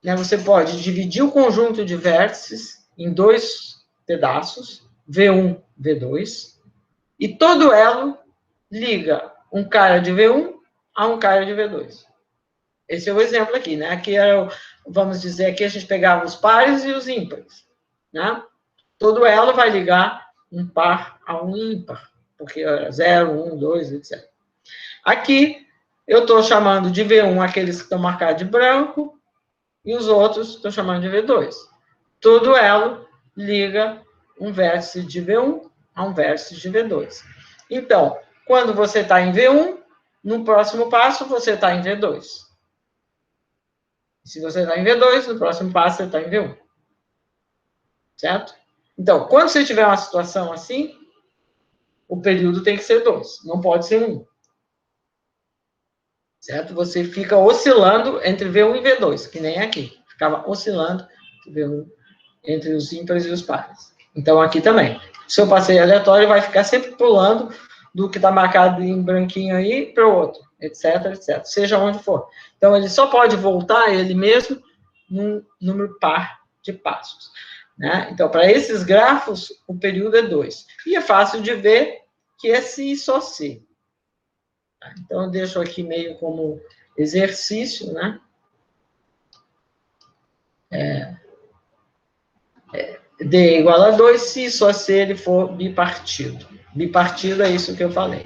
[SPEAKER 1] né, você pode dividir o conjunto de vértices em 2 pedaços, V1, V2, e todo elo liga um cara de V1 a um cara de V2. Esse é o exemplo aqui, né? Aqui vamos dizer, aqui a gente pegava os pares e os ímpares, né? Todo elo vai ligar um par a um ímpar, porque é 0, 1, 2, etc. Aqui, eu estou chamando de V1 aqueles que estão marcados de branco, e os outros estou chamando de V2. Todo elo liga um vértice de V1 a um vértice de V2. Então, quando você está em V1, no próximo passo, você está em V2. Se você está em V2, no próximo passo, você está em V1. Certo? Então, quando você tiver uma situação assim, o período tem que ser 2, não pode ser 1. Certo? Você fica oscilando entre V1 e V2, que nem aqui. Ficava oscilando entre os ímpares e os pares. Então, aqui também. O seu passeio aleatório vai ficar sempre pulando do que está marcado em branquinho aí para o outro, etc, etc. Seja onde for. Então, ele só pode voltar ele mesmo num número par de passos, né? Então, para esses grafos, o período é 2. E é fácil de ver que é se e só se. Então, eu deixo aqui meio como exercício, né? D igual a 2 se só se ele for bipartido. Bipartido é isso que eu falei.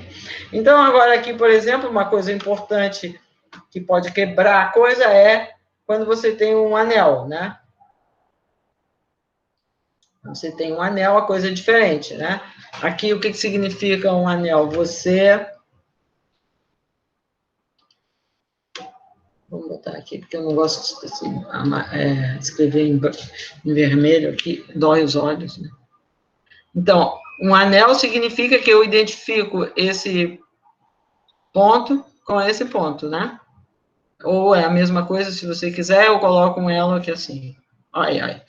[SPEAKER 1] Então, agora aqui, por exemplo, uma coisa importante que pode quebrar a coisa é quando você tem um anel, né? Quando você tem um anel, a coisa é diferente, né? Aqui, o que significa um anel? Você... Vamos botar aqui, porque eu não gosto de assim, escrever em vermelho aqui, dói os olhos, né? Então, um anel significa que eu identifico esse ponto com esse ponto, né? Ou é a mesma coisa, se você quiser, eu coloco um elo aqui assim. Ai, ai.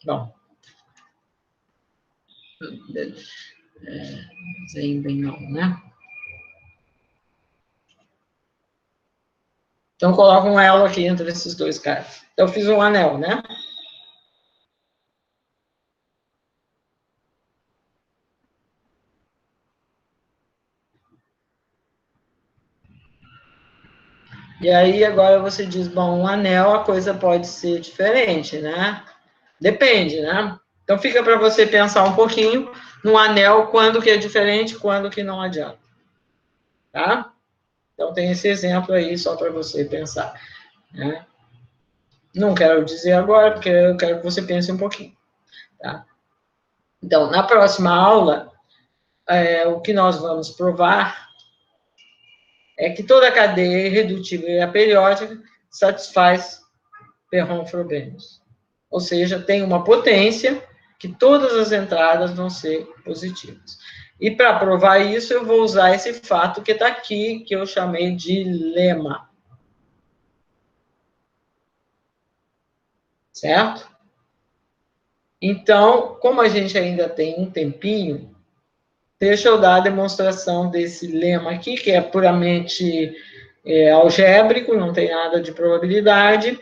[SPEAKER 1] Bom. Desenho bem não, né? Então, eu coloco um elo aqui entre esses dois caras. Então, eu fiz um anel, né? E aí, agora você diz, bom, um anel, a coisa pode ser diferente, né? Depende, né? Então, fica para você pensar um pouquinho no anel, quando que é diferente, quando que não adianta. Tá? Então, tem esse exemplo aí, só para você pensar. Né? Não quero dizer agora, porque eu quero que você pense um pouquinho. Tá? Então, na próxima aula, o que nós vamos provar é que toda cadeia irredutível e aperiódica satisfaz Perron-Frobenius. Ou seja, tem uma potência que todas as entradas vão ser positivas. E para provar isso, eu vou usar esse fato que está aqui, que eu chamei de lema. Certo? Então, como a gente ainda tem um tempinho, deixa eu dar a demonstração desse lema aqui, que é puramente algébrico, não tem nada de probabilidade,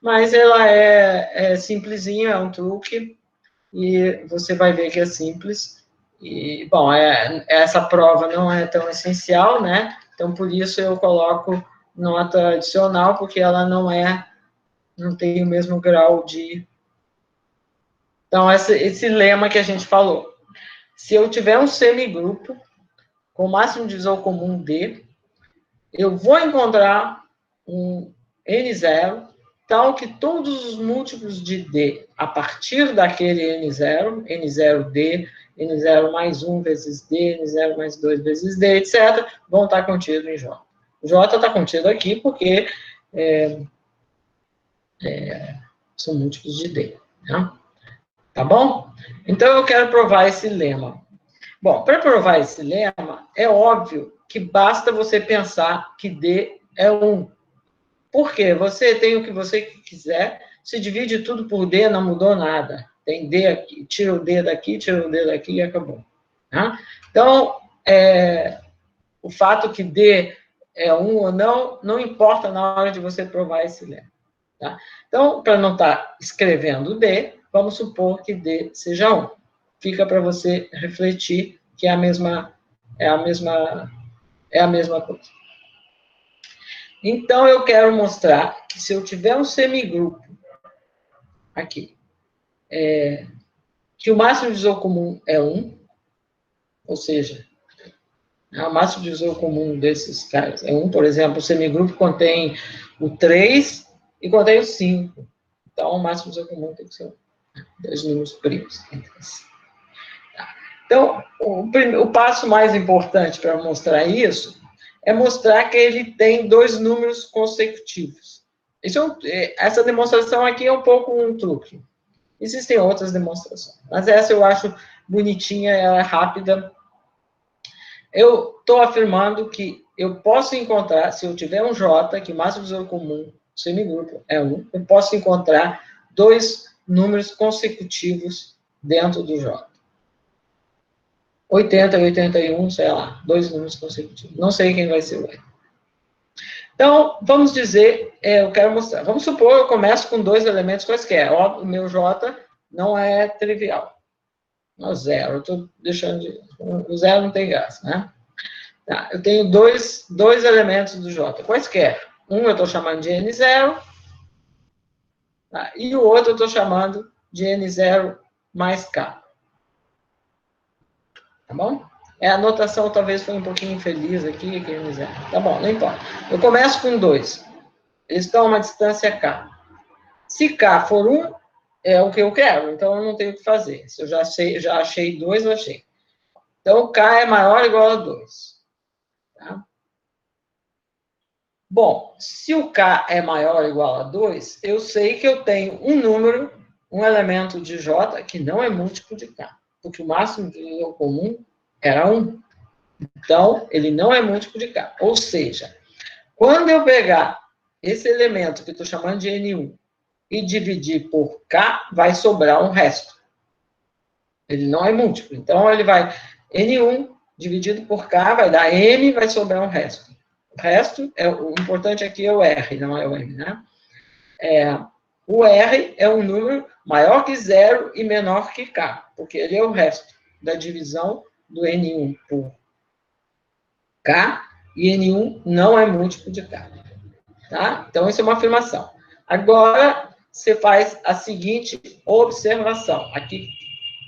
[SPEAKER 1] mas ela é simplesinha, é um truque, e você vai ver que é simples. E, bom, essa prova não é tão essencial, né? Então, por isso eu coloco nota adicional, porque ela não tem o mesmo grau de... Então, esse lema que a gente falou. Se eu tiver um semigrupo com máximo divisor comum D, eu vou encontrar um N0, tal que todos os múltiplos de D, a partir daquele N0, N0D, N0 mais 1 vezes D, N0 mais 2 vezes D, etc., vão estar contidos em J. O J está contido aqui porque são múltiplos de D. Né? Tá bom? Então, eu quero provar esse lema. Bom, para provar esse lema, é óbvio que basta você pensar que D é 1. Por quê? Você tem o que você quiser, se divide tudo por D, não mudou nada. Tem D aqui, tira o D daqui, tira o D daqui e acabou. Tá? Então, o fato que D é 1 ou não, não importa na hora de você provar esse lema. Tá? Então, para não estar escrevendo D, vamos supor que D seja 1. Fica para você refletir que é a mesma coisa. Então, eu quero mostrar que se eu tiver um semigrupo aqui, que o máximo divisor comum é 1, ou seja, o máximo divisor comum desses caras é 1, por exemplo, o semigrupo contém o 3 e contém o 5. Então, o máximo divisor comum tem que ser 1. Dois números primos. Então, o passo mais importante para mostrar isso é mostrar que ele tem dois números consecutivos. Essa demonstração aqui é um pouco um truque. Existem outras demonstrações, mas essa eu acho bonitinha, ela é rápida. Eu estou afirmando que eu posso encontrar, se eu tiver um J, que o máximo divisor comum, semigrupo, é 1, eu posso encontrar dois números consecutivos dentro do J. 80 e 81, sei lá, dois números consecutivos. Não sei quem vai ser o erro. Então, vamos dizer, eu quero mostrar. Vamos supor que eu começo com dois elementos quaisquer. O meu J não é trivial. Não é zero. Eu estou deixando de... O zero não tem graça, né? Tá, eu tenho dois elementos do J, quaisquer. Um eu estou chamando de N0, tá, e o outro eu estou chamando de N0 mais K. Tá bom? A anotação talvez foi um pouquinho infeliz aqui, N0. Tá bom, não importa. Eu começo com 2. Eles estão a uma distância K. Se K for 1, é o que eu quero, então eu não tenho o que fazer. Se eu já achei 2, eu achei. Então, K é maior ou igual a 2. Tá? Bom, se o K é maior ou igual a 2, eu sei que eu tenho um número, um elemento de J, que não é múltiplo de K. Porque o máximo divisor comum era 1. Então, ele não é múltiplo de K. Ou seja, quando eu pegar esse elemento que eu estou chamando de N1 e dividir por K, vai sobrar um resto. Ele não é múltiplo. Então, ele vai... N1 dividido por K vai dar M, vai sobrar um resto. O resto, o importante aqui é o R, não é o M, né? O R é um número maior que 0 e menor que K, porque ele é o resto da divisão do N1 por K, e N1 não é múltiplo de K. Tá? Então, isso é uma afirmação. Agora, você faz a seguinte observação. Aqui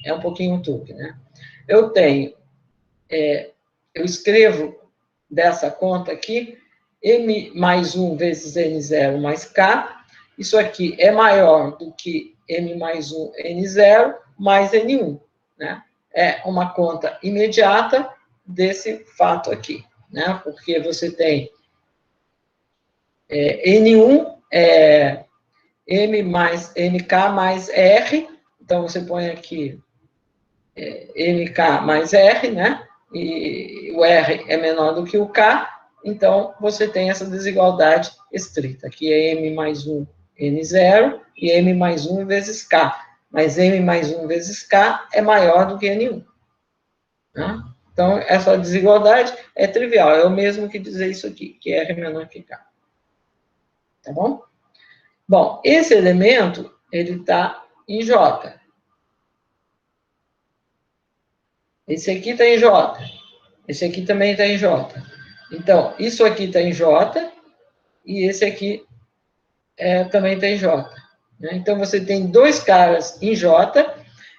[SPEAKER 1] é um pouquinho um truque, né? Eu escrevo dessa conta aqui, M mais 1 vezes N0 mais K. Isso aqui é maior do que M mais 1 N0 mais N1, né? É uma conta imediata desse fato aqui, né? Porque você tem N1 é M mais MK mais R, então você põe aqui MK mais R, né? E o R é menor do que o K, então você tem essa desigualdade estrita. Aqui é M mais 1 N0 e M mais 1 vezes K. Mas M mais 1 vezes K é maior do que N1. Né? Então, essa desigualdade é trivial. É o mesmo que dizer isso aqui, que R é menor que K. Tá bom? Bom, esse elemento, ele está em J. Esse aqui está em J. Esse aqui também está em J. Então, isso aqui está em J, e esse aqui também está em J. Né? Então, você tem dois caras em J,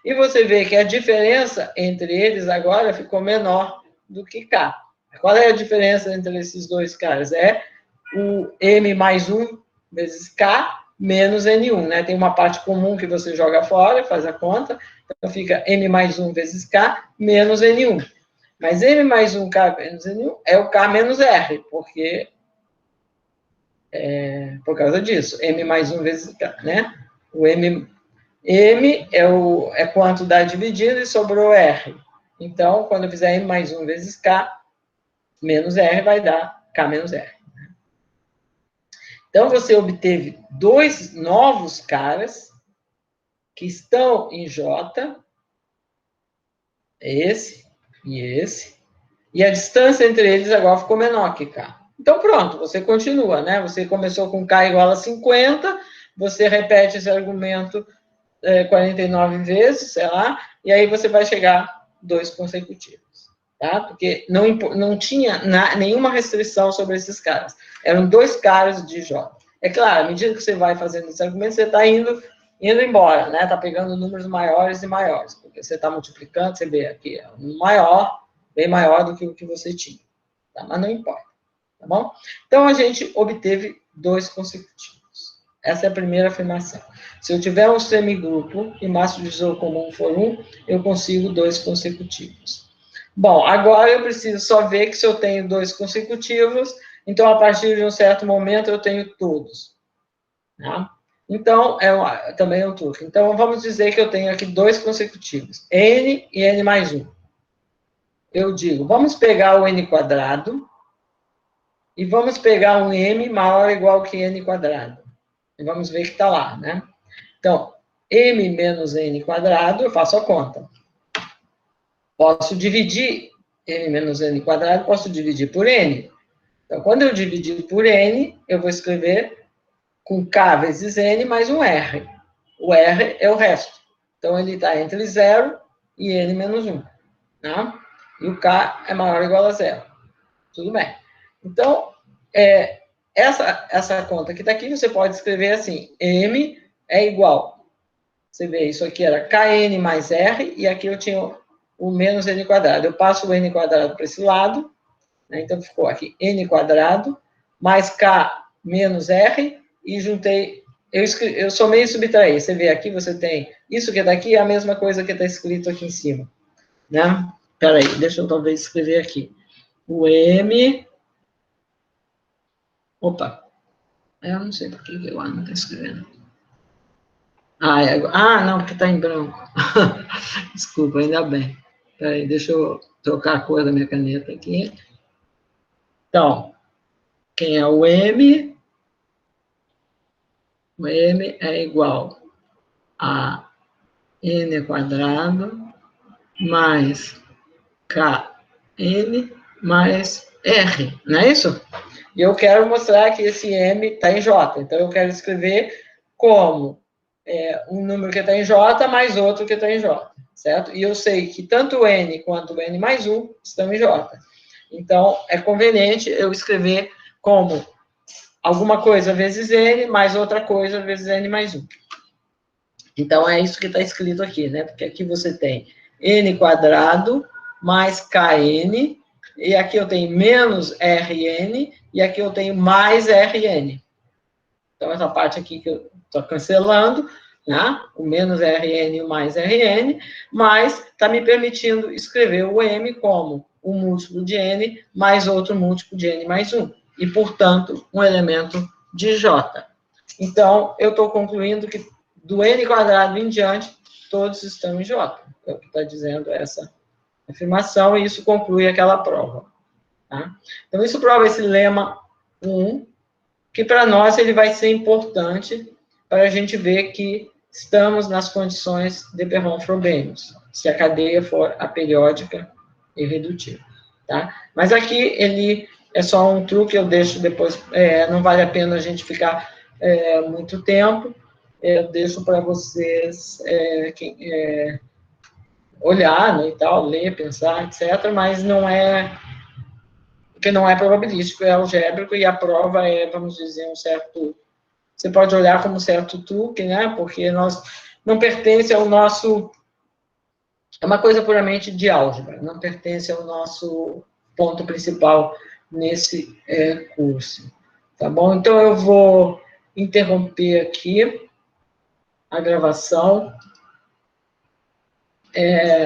[SPEAKER 1] e você vê que a diferença entre eles agora ficou menor do que K. Qual é a diferença entre esses dois caras? É o M mais 1 vezes K menos N1, né? Tem uma parte comum que você joga fora, faz a conta, então fica M mais 1 vezes K menos N1. Mas M mais 1K menos N1 é o K menos R, porque por causa disso, M mais 1 vezes K, né? O M é quanto dá dividido e sobrou R. Então, quando eu fizer M mais 1 vezes K menos R, vai dar K menos R. Então, você obteve dois novos caras que estão em J, esse e esse, e a distância entre eles agora ficou menor que K. Então, pronto, você continua, né? Você começou com K igual a 50, você repete esse argumento 49 vezes, sei lá, e aí você vai chegar dois consecutivos, tá? Porque não tinha nenhuma restrição sobre esses caras. Eram dois caras de J. É claro, à medida que você vai fazendo esse argumento, você está indo embora, né? Está pegando números maiores e maiores, porque você está multiplicando, você vê aqui, é um maior, bem maior do que o que você tinha, tá? Mas não importa, tá bom? Então, a gente obteve dois consecutivos. Essa é a primeira afirmação. Se eu tiver um semigrupo e máximo divisor comum for 1, eu consigo dois consecutivos. Bom, agora eu preciso só ver que se eu tenho dois consecutivos, então, a partir de um certo momento, eu tenho todos. Tá? Então, também é um truque. Então, vamos dizer que eu tenho aqui dois consecutivos, N e N mais 1. Eu digo, vamos pegar o N quadrado e vamos pegar um M maior ou igual que N quadrado. E vamos ver que está lá, né? Então, M menos N quadrado, eu faço a conta. Posso dividir M menos N quadrado, posso dividir por N. Então, quando eu dividir por N, eu vou escrever com K vezes N mais um R. O R é o resto. Então, ele está entre 0 e N menos 1. Né? E o K é maior ou igual a 0. Tudo bem. Então, essa conta que está aqui, você pode escrever assim, M é igual. Você vê, isso aqui era Kn mais R, e aqui eu tinha o menos N quadrado. Eu passo o N quadrado para esse lado, né? Então ficou aqui N quadrado, mais K menos R, e juntei, eu somei e subtraí. Você vê aqui, você tem, isso que está aqui é a mesma coisa que está escrito aqui em cima, né? Espera aí, deixa eu talvez escrever aqui. O M... Opa, eu não sei por que o A não está escrevendo. Não, porque está em branco. Desculpa, ainda bem. Peraí, deixa eu trocar a cor da minha caneta aqui. Então, quem é o M? O M é igual a N quadrado mais Kn mais R, não é isso? E eu quero mostrar que esse M está em J. Então, eu quero escrever como um número que está em J mais outro que está em J, certo? E eu sei que tanto o N quanto o N mais 1 estão em J. Então, é conveniente eu escrever como alguma coisa vezes N mais outra coisa vezes N mais 1. Então, é isso que está escrito aqui, né? Porque aqui você tem N quadrado mais Kn, e aqui eu tenho menos Rn, e aqui eu tenho mais Rn. Então, essa parte aqui que eu estou cancelando, né? O menos Rn e o mais Rn, mas está me permitindo escrever o M como um múltiplo de N mais outro múltiplo de N mais 1, e, portanto, um elemento de J. Então, eu estou concluindo que do N quadrado em diante, todos estão em J. É o que está dizendo essa afirmação, e isso conclui aquela prova. Tá? Então, isso prova esse lema 1, que para nós ele vai ser importante para a gente ver que estamos nas condições de Perron-Frobenius, se a cadeia for aperiódica e redutível. Tá? Mas aqui ele é só um truque, eu deixo depois, não vale a pena a gente ficar muito tempo, eu deixo para vocês olhar, né, e tal, ler, pensar, etc., mas não é, porque não é probabilístico, é algébrico, e a prova vamos dizer, um certo, você pode olhar como certo truque, né, porque não pertence ao nosso, é uma coisa puramente de álgebra, não pertence ao nosso ponto principal nesse curso, tá bom? Então, eu vou interromper aqui a gravação.